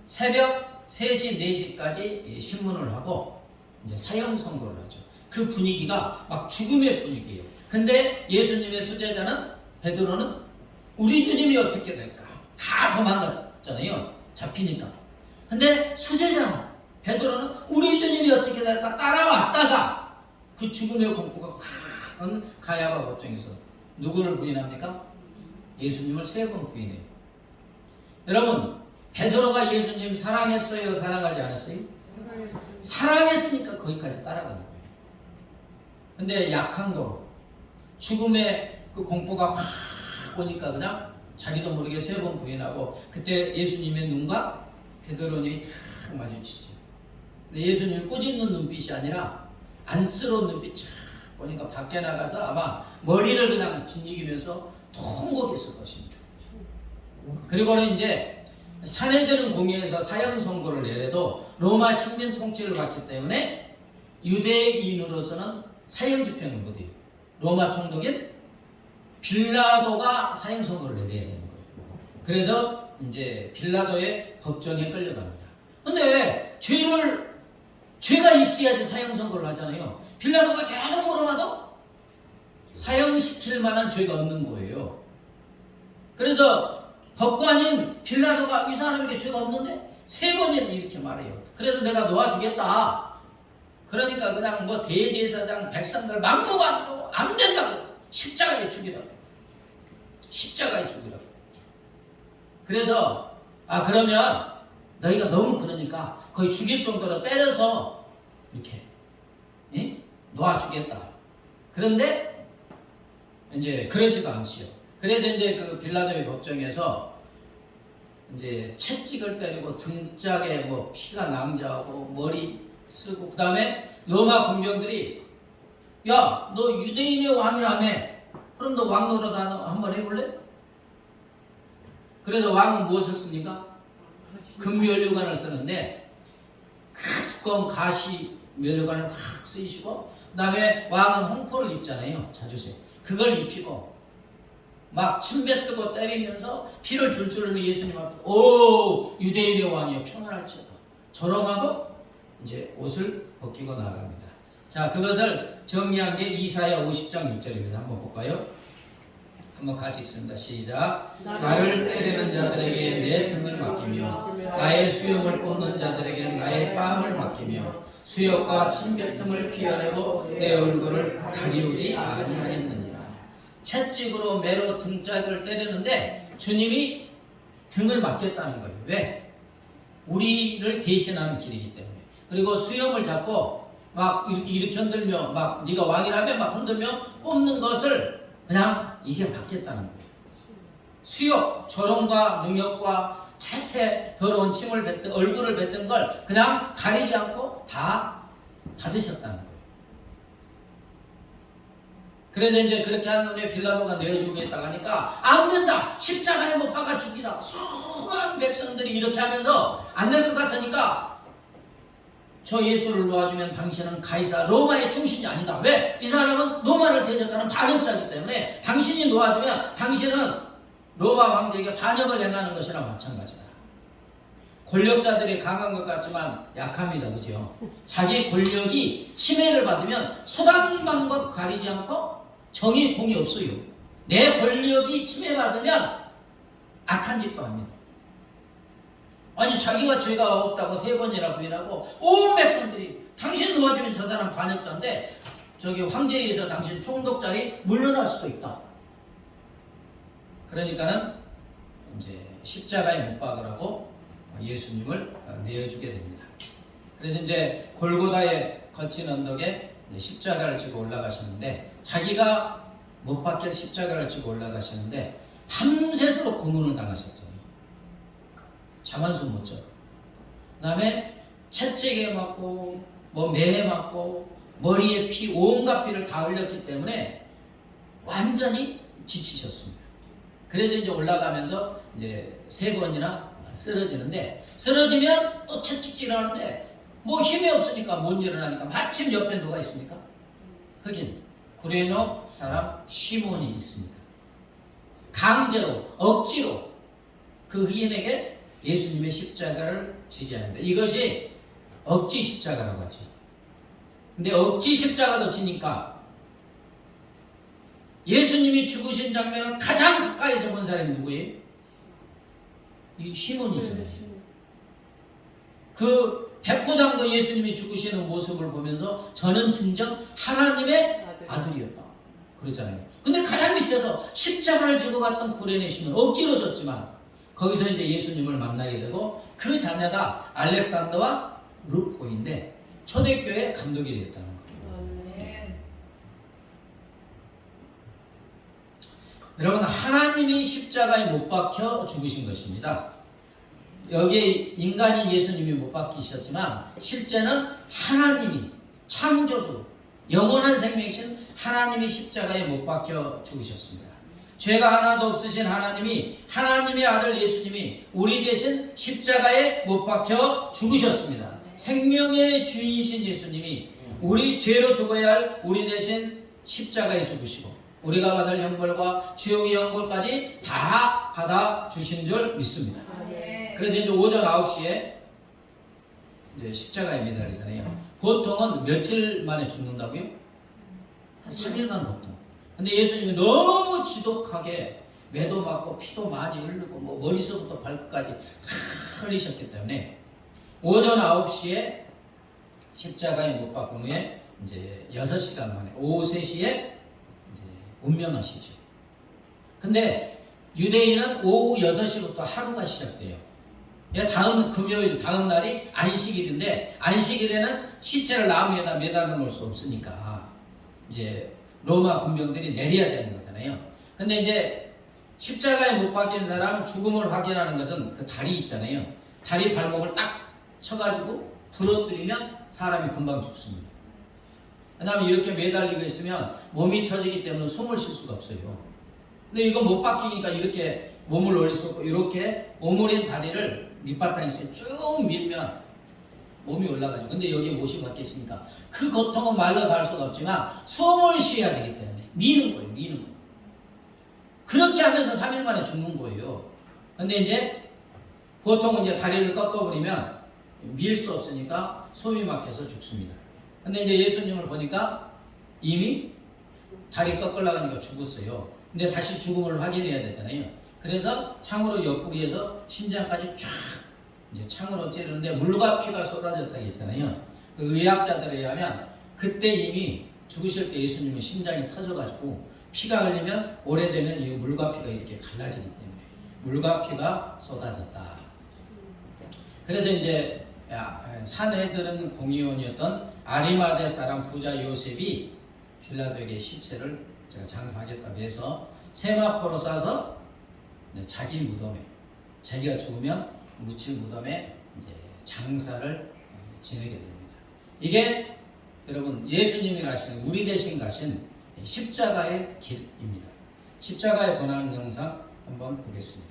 새벽 3시, 4시까지 신문을 하고 이제 사형 선고를 하죠. 그 분위기가 막 죽음의 분위기예요. 근데 예수님의 수제자는 베드로는 우리 주님이 어떻게 될까? 다 도망갔잖아요. 잡히니까. 근데 수제자 베드로는 우리 주님이 어떻게 될까? 따라왔다가 그 죽음의 공포가 확 온 가야바 법정에서 누구를 부인합니까? 예수님을 3번 부인해요. 여러분 베드로가 예수님 사랑했어요? 사랑하지 않았어요? 사랑했으니까 거기까지 따라가는 거예요. 근데 약한 거로 죽음의 그 공포가 확 오니까 그냥 자기도 모르게 3번 부인하고 그때 예수님의 눈과 베드로 눈이 탁 마주치죠. 근데 예수님이 꾸짖는 눈빛이 아니라 안쓰러운 눈빛 쫙 보니까 밖에 나가서 아마 머리를 그냥 짓이기면서 통곡했을 것입니다. 그리고는 이제 사내들은 공의에서 사형 선고를 내려도 로마 식민 통치를 받기 때문에 유대인으로서는 사형 집행을 못해요. 로마 총독인 빌라도가 사형 선고를 내려야 되는 거예요. 그래서 이제 빌라도의 법정에 끌려갑니다. 근데 죄가 있어야지 사형 선고를 하잖아요. 빌라도가 계속 물어봐도 사형시킬 만한 죄가 없는 거예요. 그래서 법관인 빌라도가 이 사람에게 죄가 없는데 3번이나 이렇게 말해요. 그래서 내가 놓아주겠다. 그러니까 그냥 뭐 대제사장 백성들 막무가내로 안 된다고 십자가에 죽이라고. 십자가에 죽이라고. 그래서 그러면 너희가 너무 그러니까 거의 죽일 정도로 때려서 이렇게 놓아주겠다. 그런데 이제 그러지도 않지요. 그래서 이제 그 빌라도의 법정에서 이제 채찍을 때리고 등짝에 뭐 피가 낭자하고 머리 쓰고 그 다음에 로마 군병들이 야, 너 유대인의 왕이라며? 그럼 너 왕 노릇 한번 해볼래? 그래서 왕은 무엇을 씁니까? 금면류관을 쓰는데 그 두꺼운 가시 면류관을 확 쓰이시고, 그 다음에 왕은 홍포를 입잖아요. 자주색. 그걸 입히고 막 침뱉고 때리면서 피를 줄줄 흘리는 예수님 앞에 오 유대인의 왕이여 평안할지어다 조롱하고 이제 옷을 벗기고 나갑니다. 자, 그것을 정리한 게 이사야 50장 6절입니다. 한번 볼까요? 한번 같이 읽습니다. 시작. 나를 때리는 자들에게 내 등을 맡기며 나의 수염을 뽑는 자들에게 나의 뺨을 맡기며 수욕과 침뱉음을 피하려고 내 얼굴을 가리우지 아니하였느니라. 채찍으로 매로 등짝을 때리는데 주님이 등을 맡겼다는 거예요. 왜? 우리를 대신하는 길이기 때문에. 그리고 수염을 잡고 막 이렇게 흔들며 막 네가 왕이라면 막 흔들며 뽑는 것을 그냥 이게 맡겼다는 거예요. 수욕, 조롱과 능욕과 퇴퇴 더러운 침을 뱉던 얼굴을 뱉던 걸 그냥 가리지 않고 다 받으셨다는 거예요. 그래서 이제 그렇게 한 놈에 빌라도가 내어주겠다고 하니까 안 된다, 십자가에 못 박아 죽이라. 수많은 백성들이 이렇게 하면서 안 될 것 같으니까 저 예수를 놓아주면 당신은 가이사 로마의 충신이 아니다. 왜? 이 사람은 로마를 대적하는 반역자이기 때문에 당신이 놓아주면 당신은 로마 황제에게 반역을 행하는 것이나 마찬가지다. 권력자들이 강한 것 같지만 약합니다. 그죠? 자기 권력이 침해를 받으면 수단 방법 가리지 않고 정의 공이 없어요. 내 권력이 침해받으면 악한 짓도 합니다. 아니 자기가 죄가 없다고 3번이나 부인하고 온 백성들이 당신 도와주면 저 사람 반역자인데 저기 황제에 의해서 당신 총독 자리 물러날 수도 있다. 그러니까는 이제 십자가에 못 박으라고 예수님을 내어주게 됩니다. 그래서 이제 골고다의 거친 언덕에 십자가를 지고 올라가시는데 자기가 못 박힐 십자가를 지고 올라가시는데 밤새도록 고문을 당하셨잖아요. 잠 한숨 못 자고. 그 다음에 채찍에 맞고 뭐 매에 맞고 머리에 피 온갖 피를 다 흘렸기 때문에 완전히 지치셨습니다. 그래서 이제 올라가면서 이제 3번이나 쓰러지는데 쓰러지면 또 채찍질 하는데 뭐 힘이 없으니까 못 일어나니까 마침 옆에 누가 있습니까? 흑인 구레노 사람 시몬이 있습니다. 강제로 억지로 그 흑인에게 예수님의 십자가를 지게 합니다. 이것이 억지 십자가라고 하죠. 근데 억지 십자가도 지니까 예수님이 죽으신 장면을 가장 가까이서 본 사람이 누구예요? 이 시몬이잖아요. 그 백부장도 예수님이 죽으시는 모습을 보면서 저는 진정 하나님의 아들이었다 그러잖아요. 근데 가장 밑에서 십자가를 지고 갔던 구레네 시몬 억지로 졌지만 거기서 이제 예수님을 만나게 되고 그 자녀가 알렉산더와 루포인데 초대교회 감독이 됐다는 거예요. 여러분 하나님이 십자가에 못 박혀 죽으신 것입니다. 여기 인간이 예수님이 못 박히셨지만 실제는 하나님이 창조주 영원한 생명이신 하나님이 십자가에 못 박혀 죽으셨습니다. 죄가 하나도 없으신 하나님이 하나님의 아들 예수님이 우리 대신 십자가에 못 박혀 죽으셨습니다. 생명의 주인이신 예수님이 우리 죄로 죽어야 할 우리 대신 십자가에 죽으시고 우리가 받을 형벌과 지옥의 형벌까지 다 받아 주신 줄 믿습니다. 그래서 이제 오전 9시에 이제 십자가에 매달리잖아요. 보통은 며칠 만에 죽는다고요? 한 3일간 보통. 근데 예수님이 너무 지독하게 매도 맞고 피도 많이 흐르고 뭐 머리서부터 발끝까지 다 흘리셨기 때문에 오전 9시에 십자가에 못 박은 후에 이제 6시간 만에 오후 3시에 이제 운명하시죠. 근데 유대인은 오후 6시부터 하루가 시작돼요. 다음 금요일, 다음 날이 안식일인데 안식일에는 시체를 나무 위에다 매달아 놓을 수 없으니까 이제 로마 군병들이 내려야 되는 거잖아요. 근데 이제 십자가에 못 박힌 사람 죽음을 확인하는 것은 그 다리 있잖아요. 다리 발목을 딱 쳐가지고 부러뜨리면 사람이 금방 죽습니다. 왜냐하면 이렇게 매달리고 있으면 몸이 처지기 때문에 숨을 쉴 수가 없어요. 근데 이거 못 박히니까 이렇게 몸을 올릴 수 없고 이렇게 오므린 다리를 밑바탕에서 쭉 밀면 몸이 올라가죠. 근데 여기에 못이 박혀 있으니까 그 고통은 말로 다 할 수가 없지만 숨을 쉬어야 되기 때문에 미는 거예요. 미는 거. 그렇게 하면서 3일 만에 죽는 거예요. 근데 이제 보통은 이제 다리를 꺾어버리면 밀 수 없으니까 숨이 막혀서 죽습니다. 근데 이제 예수님을 보니까 이미 다리 꺾으려고 하니까 죽었어요. 근데 다시 죽음을 확인해야 되잖아요. 그래서 창으로 옆구리에서 심장까지 쫙 이제 창으로 찌르는데 물과 피가 쏟아졌다고 했잖아요. 그 의학자들에 의하면 그때 이미 죽으실 때 예수님은 심장이 터져가지고 피가 흘리면 오래되면 이 물과 피가 이렇게 갈라지기 때문에 물과 피가 쏟아졌다. 그래서 이제 산헤드른 공의원이었던 아리마대 사람 부자 요셉이 빌라도에게 시체를 제가 장사하겠다고 해서 세마포로 싸서 자기 무덤에 자기가 죽으면 묻힐 무덤에 이제 장사를 지내게 됩니다. 이게 여러분 예수님이 가신 우리 대신 가신 십자가의 길입니다. 십자가의 고난 영상 한번 보겠습니다.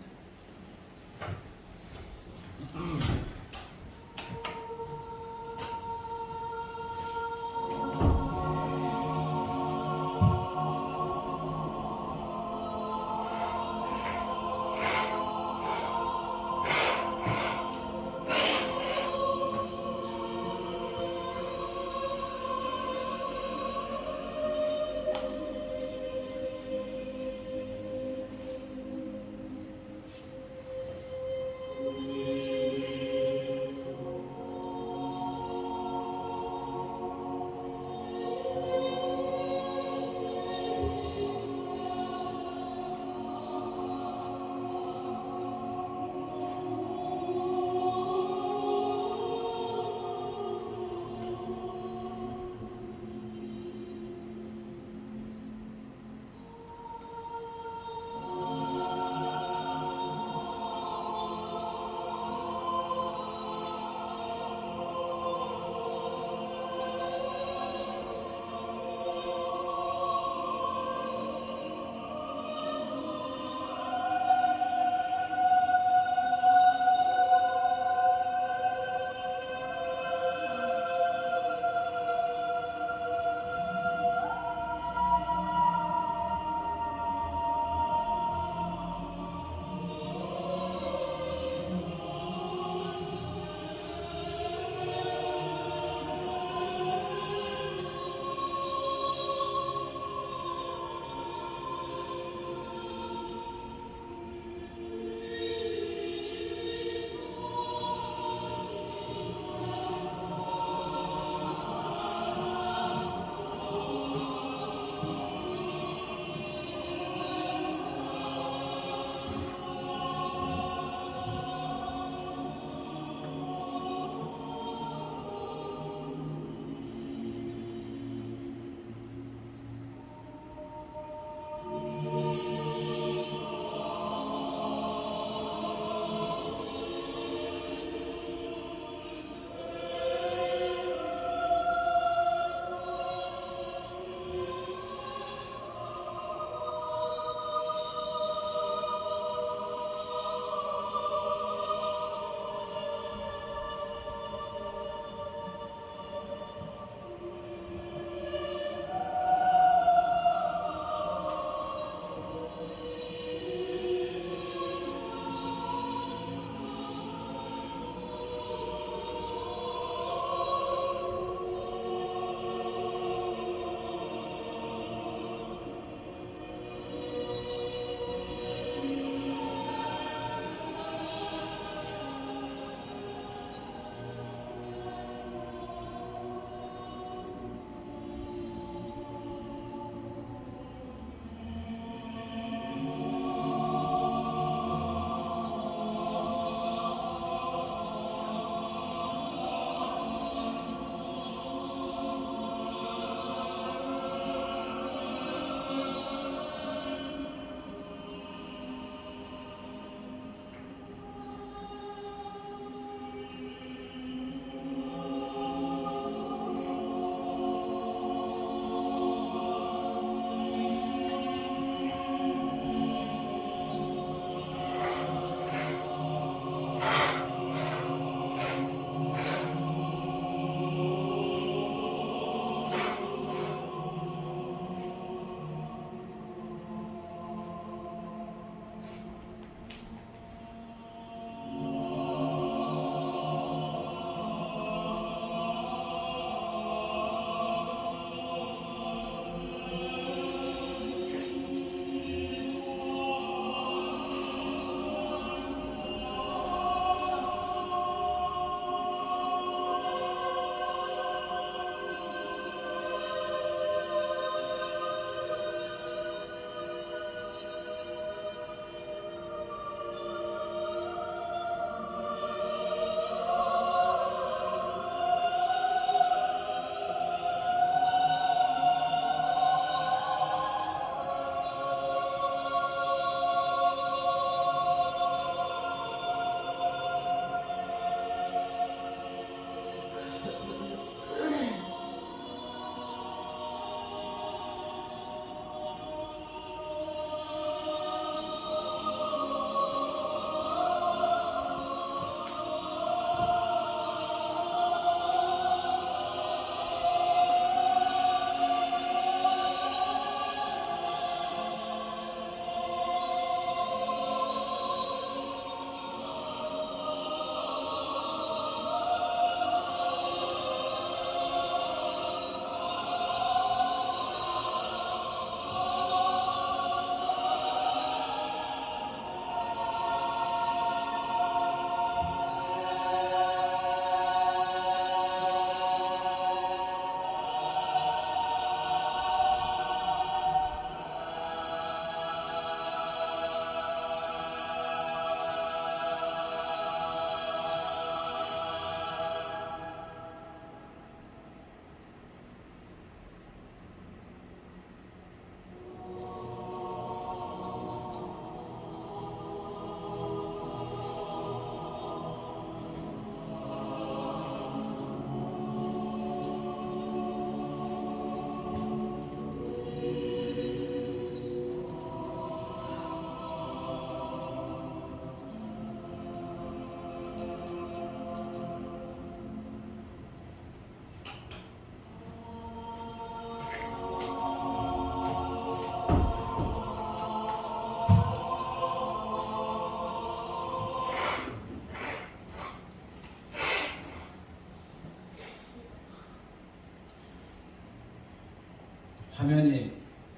화면이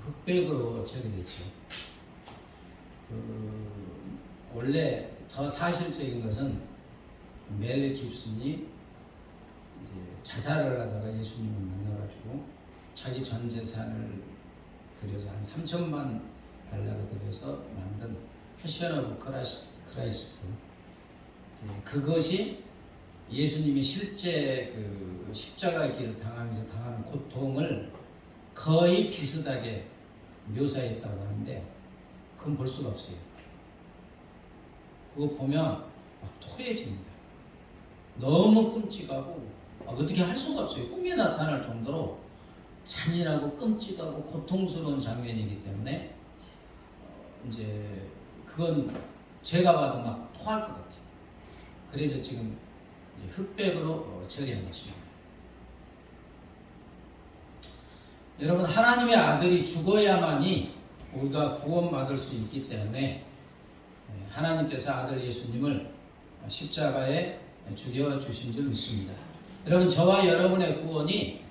흑백으로 처리됐죠. 원래 더 사실적인 것은 멜 깁슨이 이제 자살을 하다가 예수님을 만나가지고 자기 전 재산을 들여서 한 3천만 달러를 들여서 만든 패션 오브 크라이스트. 그것이 예수님이 실제 그 십자가의 길을 당하면서 당하는 고통을 거의 비슷하게 묘사했다고 하는데 그건 볼 수가 없어요. 그거 보면 막 토해집니다. 너무 끔찍하고 어떻게 할 수가 없어요. 꿈에 나타날 정도로 잔인하고 끔찍하고 고통스러운 장면이기 때문에 이제 그건 제가 봐도 막 토할 것 같아요. 그래서 지금 흑백으로 처리한 것입니다. 여러분, 하나님의 아들이 죽어야만이 우리가 구원받을 수 있기 때문에 하나님께서 아들 예수님을 십자가에 죽여주신 줄 믿습니다. 여러분, 저와 여러분의 구원이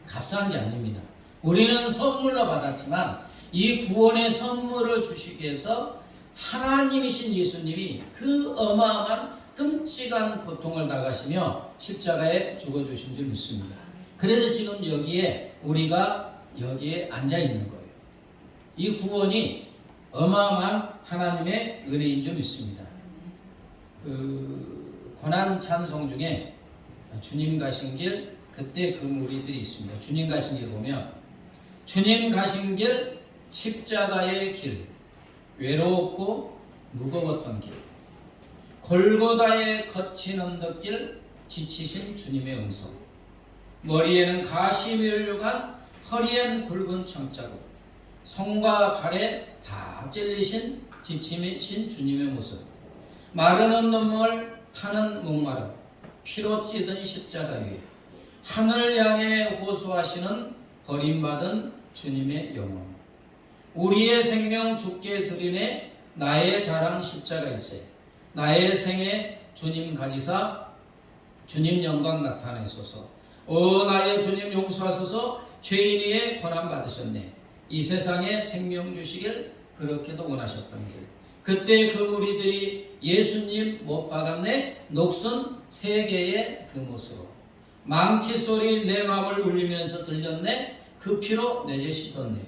값싼 게 아닙니다. 우리는 선물로 받았지만 이 구원의 선물을 주시기 위해서 하나님이신 예수님이 그 어마어마한 끔찍한 고통을 당하시며 십자가에 죽어주신 줄 믿습니다. 그래서 지금 우리가 여기에 앉아 있는 거예요. 이 구원이 어마어마한 하나님의 은혜인 줄 믿습니다. 고난 찬송 중에 주님 가신 길, 그때 그 무리들이 있습니다. 주님 가신 길 보면 주님 가신 길, 십자가의 길, 외로웠고 무거웠던 길, 골고다의 거친 언덕길, 지치신 주님의 음성, 머리에는 가시 면류관, 허리엔 굵은 청자국, 손과 발에 다 찔리신 지치신 주님의 모습, 마르는 눈물, 타는 목마름, 피로 찌든 십자가 위에 하늘 향해 호소하시는 버림받은 주님의 영혼, 우리의 생명 주께 드리네 나의 자랑 십자가일세, 나의 생에 주님 가지사 주님 영광 나타내소서. 오 나의 주님 용서하소서. 죄인이의 고난 받으셨네. 이 세상에 생명 주시길 그렇게도 원하셨던 길. 그때 그 무리들이 예수님 못 박았네. 녹슨 세 개의 그 못으로 망치 소리 내 마음을 울리면서 들렸네. 그 피로 내 죄 씻었네.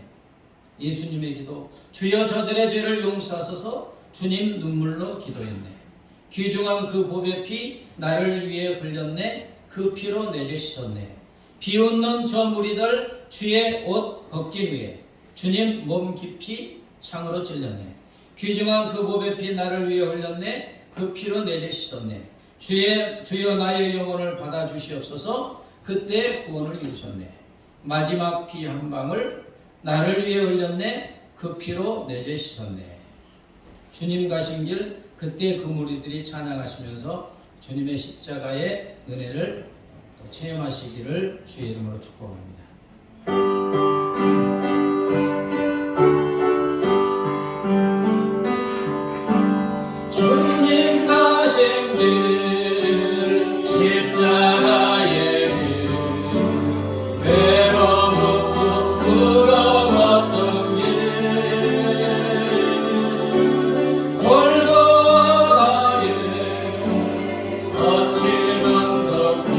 예수님의 기도, 주여 저들의 죄를 용서하소서. 주님 눈물로 기도했네. 귀중한 그 보배 피 나를 위해 흘렸네. 그 피로 내 죄 씻었네. 비웃는 저 무리들 주의 옷 벗긴 위에 주님 몸 깊이 창으로 찔렸네. 귀중한 그 보배 피 나를 위해 흘렸네. 그 피로 내 죄 씻었네. 주여 나의 영혼을 받아 주시옵소서. 그때 구원을 이루셨네. 마지막 피 한 방울 나를 위해 흘렸네. 그 피로 내 죄 씻었네. 주님 가신 길, 그때 그 무리들이 찬양하시면서 주님의 십자가의 은혜를 체험하시기를 주의 이름으로 축복합니다. 주님 가신 길, 십자가의 길, 외로웠고 부러웠던 길, 골고다의 거친 언덕길,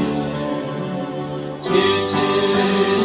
지치신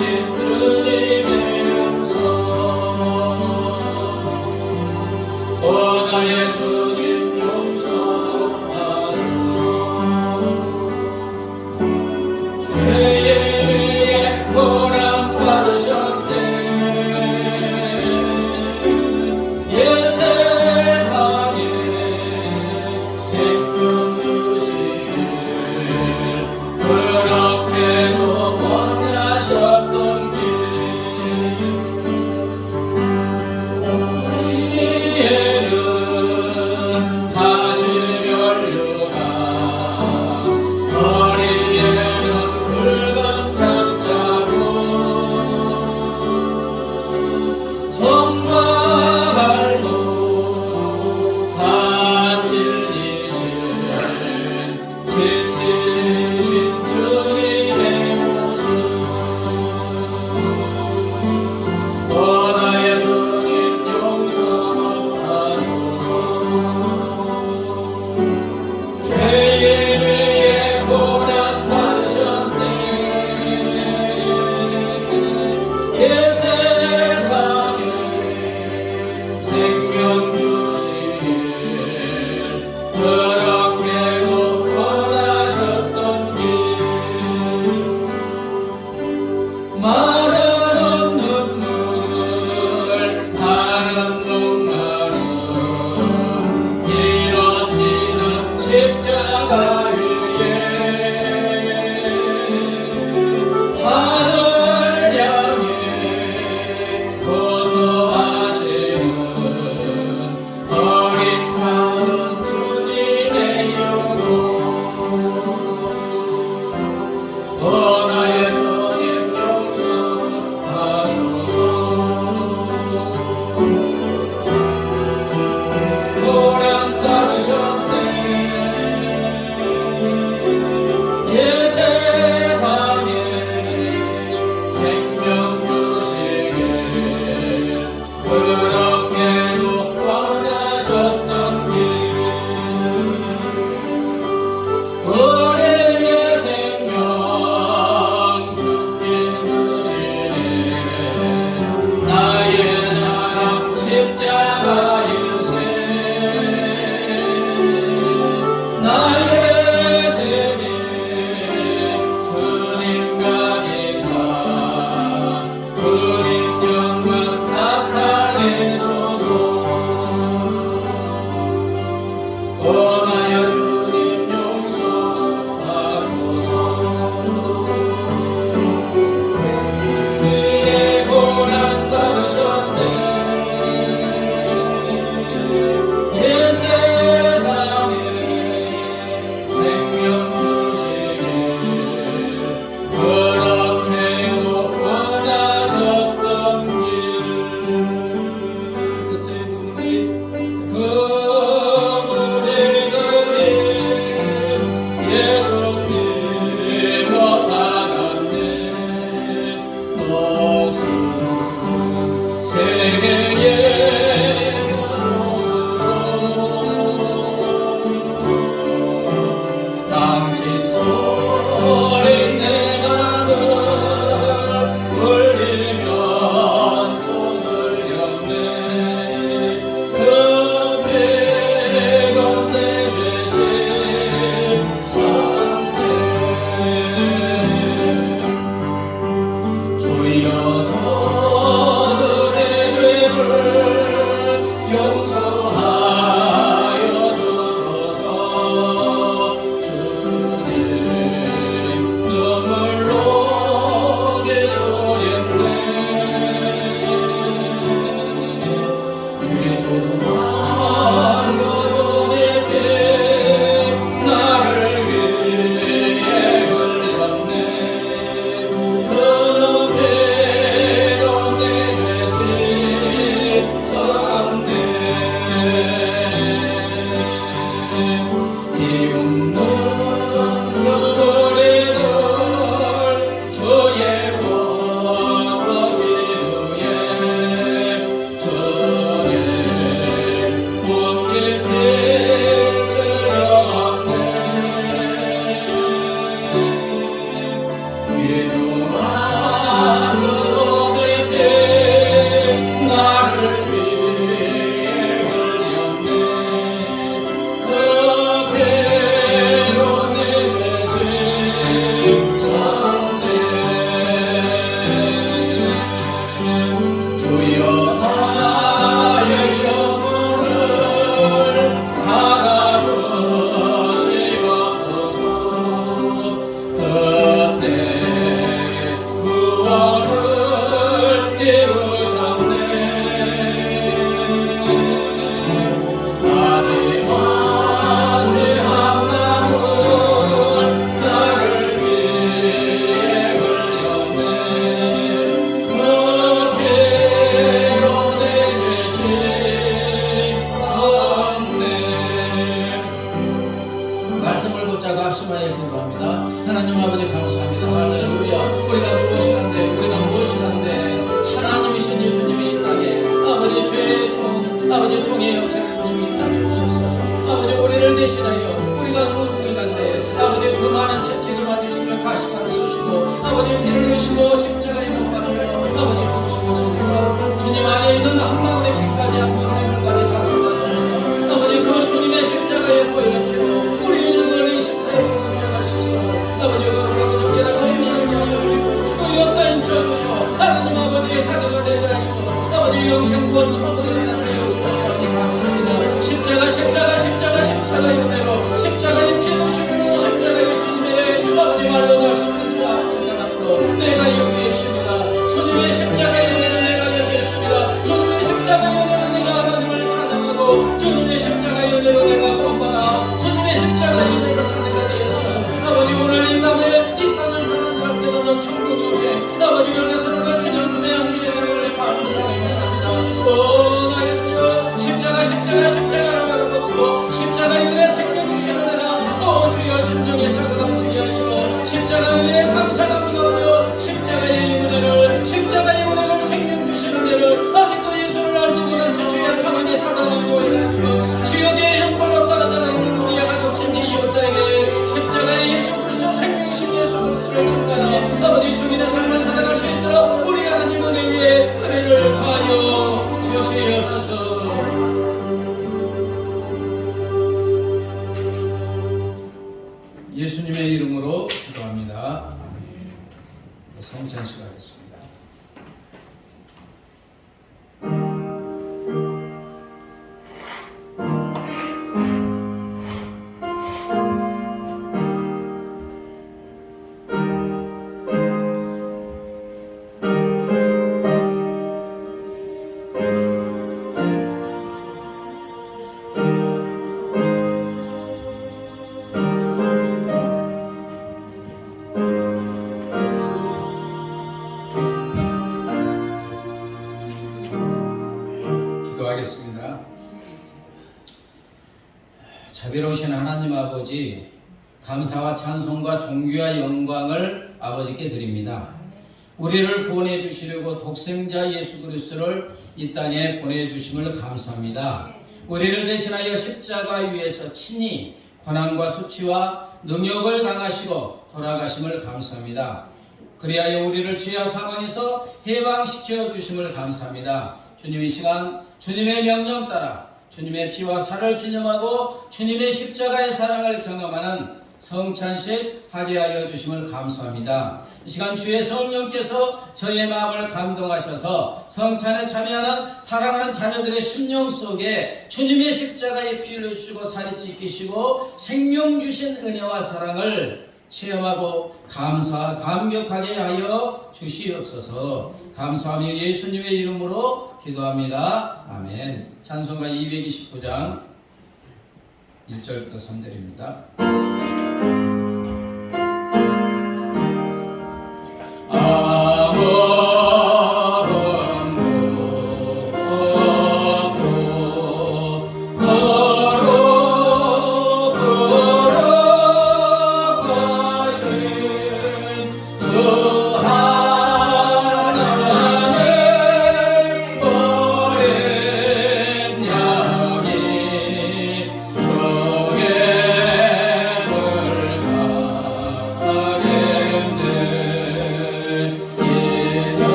그렇게도 원하셨던 길 우리의 생명 죽게 누리네 나의 나라 십자가 일세 나의 생애 주님 가지사 주님 영광 나타내소서 원하여 주님 용서하소서 그의 고난 받으셨네 이 세상에 생명 주시길 그렇게도 원하셨던 길 그때 그물들이 예수님 못 받았네 목숨 세계의 그곳으로 땅짓 소리 내 맘을 울리면서 들렸네 그 배가 내 대신 섰네 주여 저들의 죄를 용서하여 주소서 주님 눈물로 기도했네 귀중한 그분의 피 나를 위해 흘렸네 그 배로 내 죄를 섰네 비웃는 그물이들 주의 법기도에 주의 문 깊이 찔렀네 귀중한 그분의 피 나를 위해 흘렸네 그 배로 내 대신 섰네 주여 나의 영혼을 받아주시옵소서 그때 구원을 이루셨네 마지막 내 한마음을 나를 위해 흘렸네 그 배로 내 죄를 섰네 말씀을 붙잡아 합심하여 기도합니다. 하나님 아버지 감사합니다. 할렐루야. 우리가 무엇이란데 하나님이신 예수님이 이 땅에 아버지 죄의 종 아버지 종의 형체를 입으시고 이 땅에 오셨어요. 아버지 우리를 대신하여 우리가 누구인데 아버지 그 많은 채찍을 맞으시며 가시관을 쓰시고 아버지 피를 흘리시고 십자가에 못 박혀 아버지 죽으신 것입니다. 주님 안에 있는 한 방울의 피까지 한 방울의 물까지 다 쏟아주셔서 아버지 그 주님의 십자가에 보이는 피로 우리 인생의 십사에 들어갈 수 있어 아버지 거룩하고 정결하고 인자를 여주시고 의롭다인 저주시고 하나님 아버지의 자녀가 되게 하시고 아버지 영생권 천국에 하나님 주셨사오니 감사합니다. 십자가의 은혜로 십자가의 피 부심으로 십자가의 주님의 아버지 말로 다시는 사랑으로 내가 여기 있습니다. 주님의 십자가의 은혜를 내가 여기 있습니다. 주님의 십자가의 은혜로 내가 하나님을 찬양하고 주님의 십자가의 은혜로 내가 건강하 주님의 십자가의 은혜로 찬양하게 되었어 아버지 오늘 이 땅을 가는 갈지라도 천국 요새 아버지 열려서는 주님 금의 향기에 나를 감사합니다. 오 나의 주여 십자가를 바라보고 십자가의 은혜 생명 주시는 은혜가 오 주여 심령에 자그담지게 하시고 십자가의 은혜에 감사합니다. 십자가의 은혜를 생명 주시는 은혜를 아직도 예수를 알지 기도하겠습니다. 자비로우신 하나님 아버지, 감사와 찬송과 존귀와 영광을 아버지께 드립니다. 우리를 구원해 주시려고 독생자 예수 그리스도를 이 땅에 보내주심을 감사합니다. 우리를 대신하여 십자가 위에서 친히 고난과 수치와 능욕을 당하시고 돌아가심을 감사합니다. 그리하여 우리를 죄와 사망에서 해방시켜 주심을 감사합니다. 주님, 이 시간 주님의 명령 따라 주님의 피와 살을 기념하고 주님의 십자가의 사랑을 경험하는 성찬식 하게 하여 주심을 감사합니다. 이 시간 주의 성령께서 저희의 마음을 감동하셔서 성찬에 참여하는 사랑하는 자녀들의 심령 속에 주님의 십자가의 피를 주시고 살이 찢기시고 생명 주신 은혜와 사랑을 체험하고 감격하게 하여 주시옵소서. 감사하며 예수님의 이름으로 기도합니다. 아멘. 찬송가 229장 1절부터 3절입니다.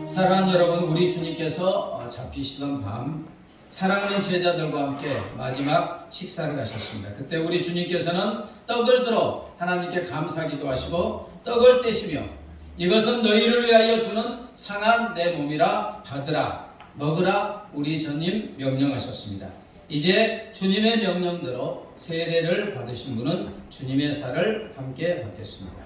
사랑하는 여러분, 우리 주님께서 잡히시던 밤 사랑하는 제자들과 함께 마지막 식사를 하셨습니다. 그때 우리 주님께서는 떡을 들어 하나님께 감사기도 하시고 떡을 떼시며 이것은 너희를 위하여 주는 상한 내 몸이라 받으라 먹으라 우리 주님 명령하셨습니다. 이제 주님의 명령대로 세례를 받으신 분은 주님의 살을 함께 받겠습니다.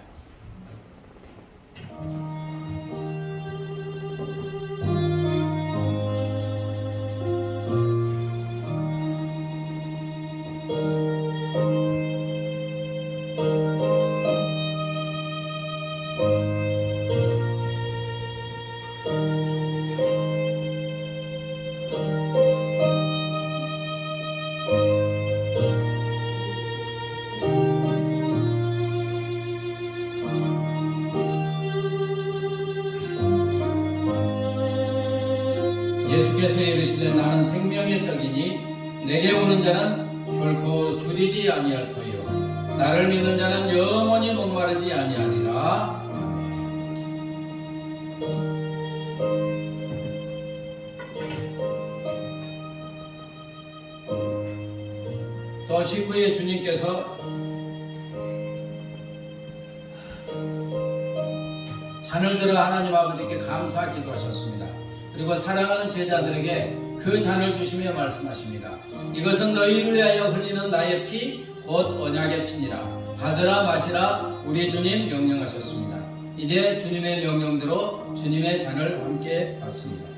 예수께서 이르시되 나는 생명의 떡이니 내게 오는 자는 결코 줄이지 아니할 터이요 나를 믿는 자는 영원히 목마르지 아니하리라. 또 식후에 주님께서 잔을 들어 하나님 아버지께 감사 기도하셨습니다. 그리고 사랑하는 제자들에게 그 잔을 주시며 말씀하십니다. 이것은 너희를 위하여 흘리는 나의 피 곧 언약의 피니라. 받으라 마시라 우리 주님 명령하셨습니다. 이제 주님의 명령대로 주님의 잔을 함께 받습니다.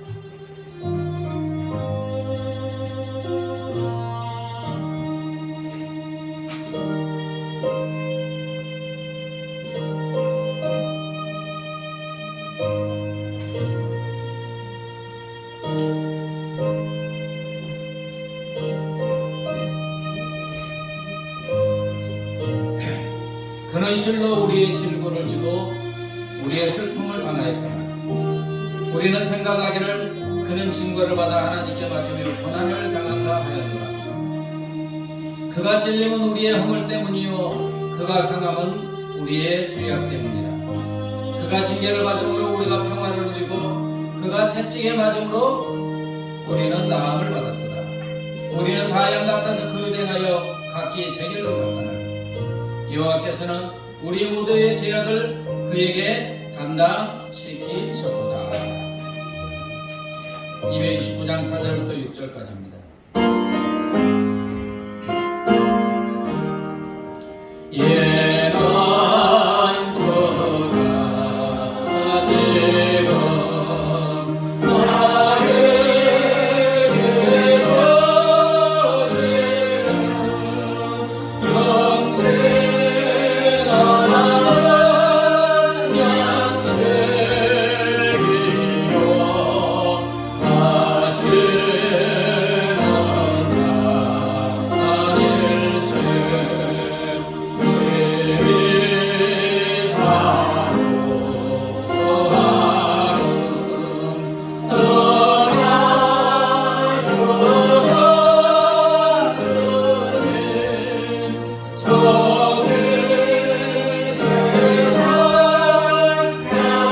그는 실로 우리의 질고를 지고 우리의 슬픔을 당하였구나. 우리는 생각하기를 그는 증거를 받아 하나님께 맞으며 고난을 당한다 하였노라. 그가 찔림은 우리의 허물 때문이요 그가 상함은 우리의 죄악 때문이라. 그가 징계를 받음으로 우리가 평화를 누리고 그가 채찍에 맞음으로 우리는 나음을 받았도다. 우리는 다 양 같아서 그로 대하여 각기 제 길로 갔더라. 여호와께서는 우리 모두의 죄악을 그에게 담당시키셨도다. 229장 4절부터 6절까지입니다. 예난 주가 지금 나에게 주시는 영생하는 양책이요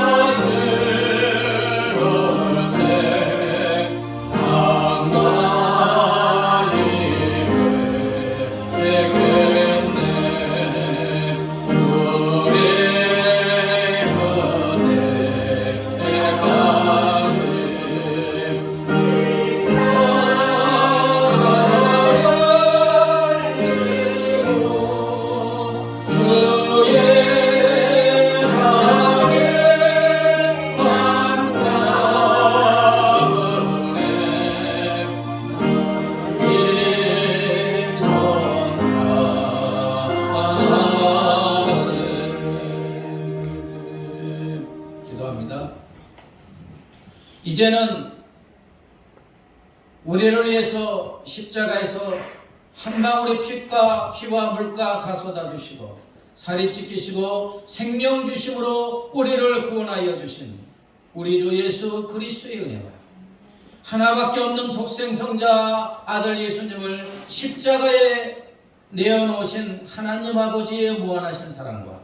하시는 자일세. 기도합니다. 이제는 우리를 위해서 십자가에서 한 방울의 피와 물과 다 쏟아주시고 살이 찢기시고 생명 주심으로 우리를 구원하여 주신 우리 주 예수 그리스도의 은혜와 하나밖에 없는 독생성자 아들 예수님을 십자가에 내어놓으신 하나님 아버지의 무한하신 사랑과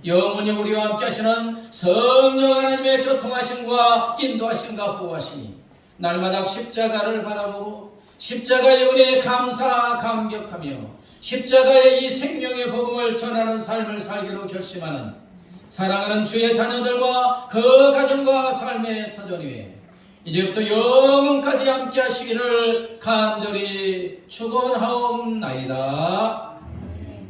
영원히 우리와 함께 하시는 성령 하나님의 교통하심과 인도하심과 보호하심이 날마다 십자가를 바라보고 십자가의 은혜에 감사 감격하며 십자가의 이 생명의 복음을 전하는 삶을 살기로 결심하는 사랑하는 주의 자녀들과 그 가정과 삶의 터전 위에 이제부터 영원까지 함께 하시기를 간절히 축원하옵나이다.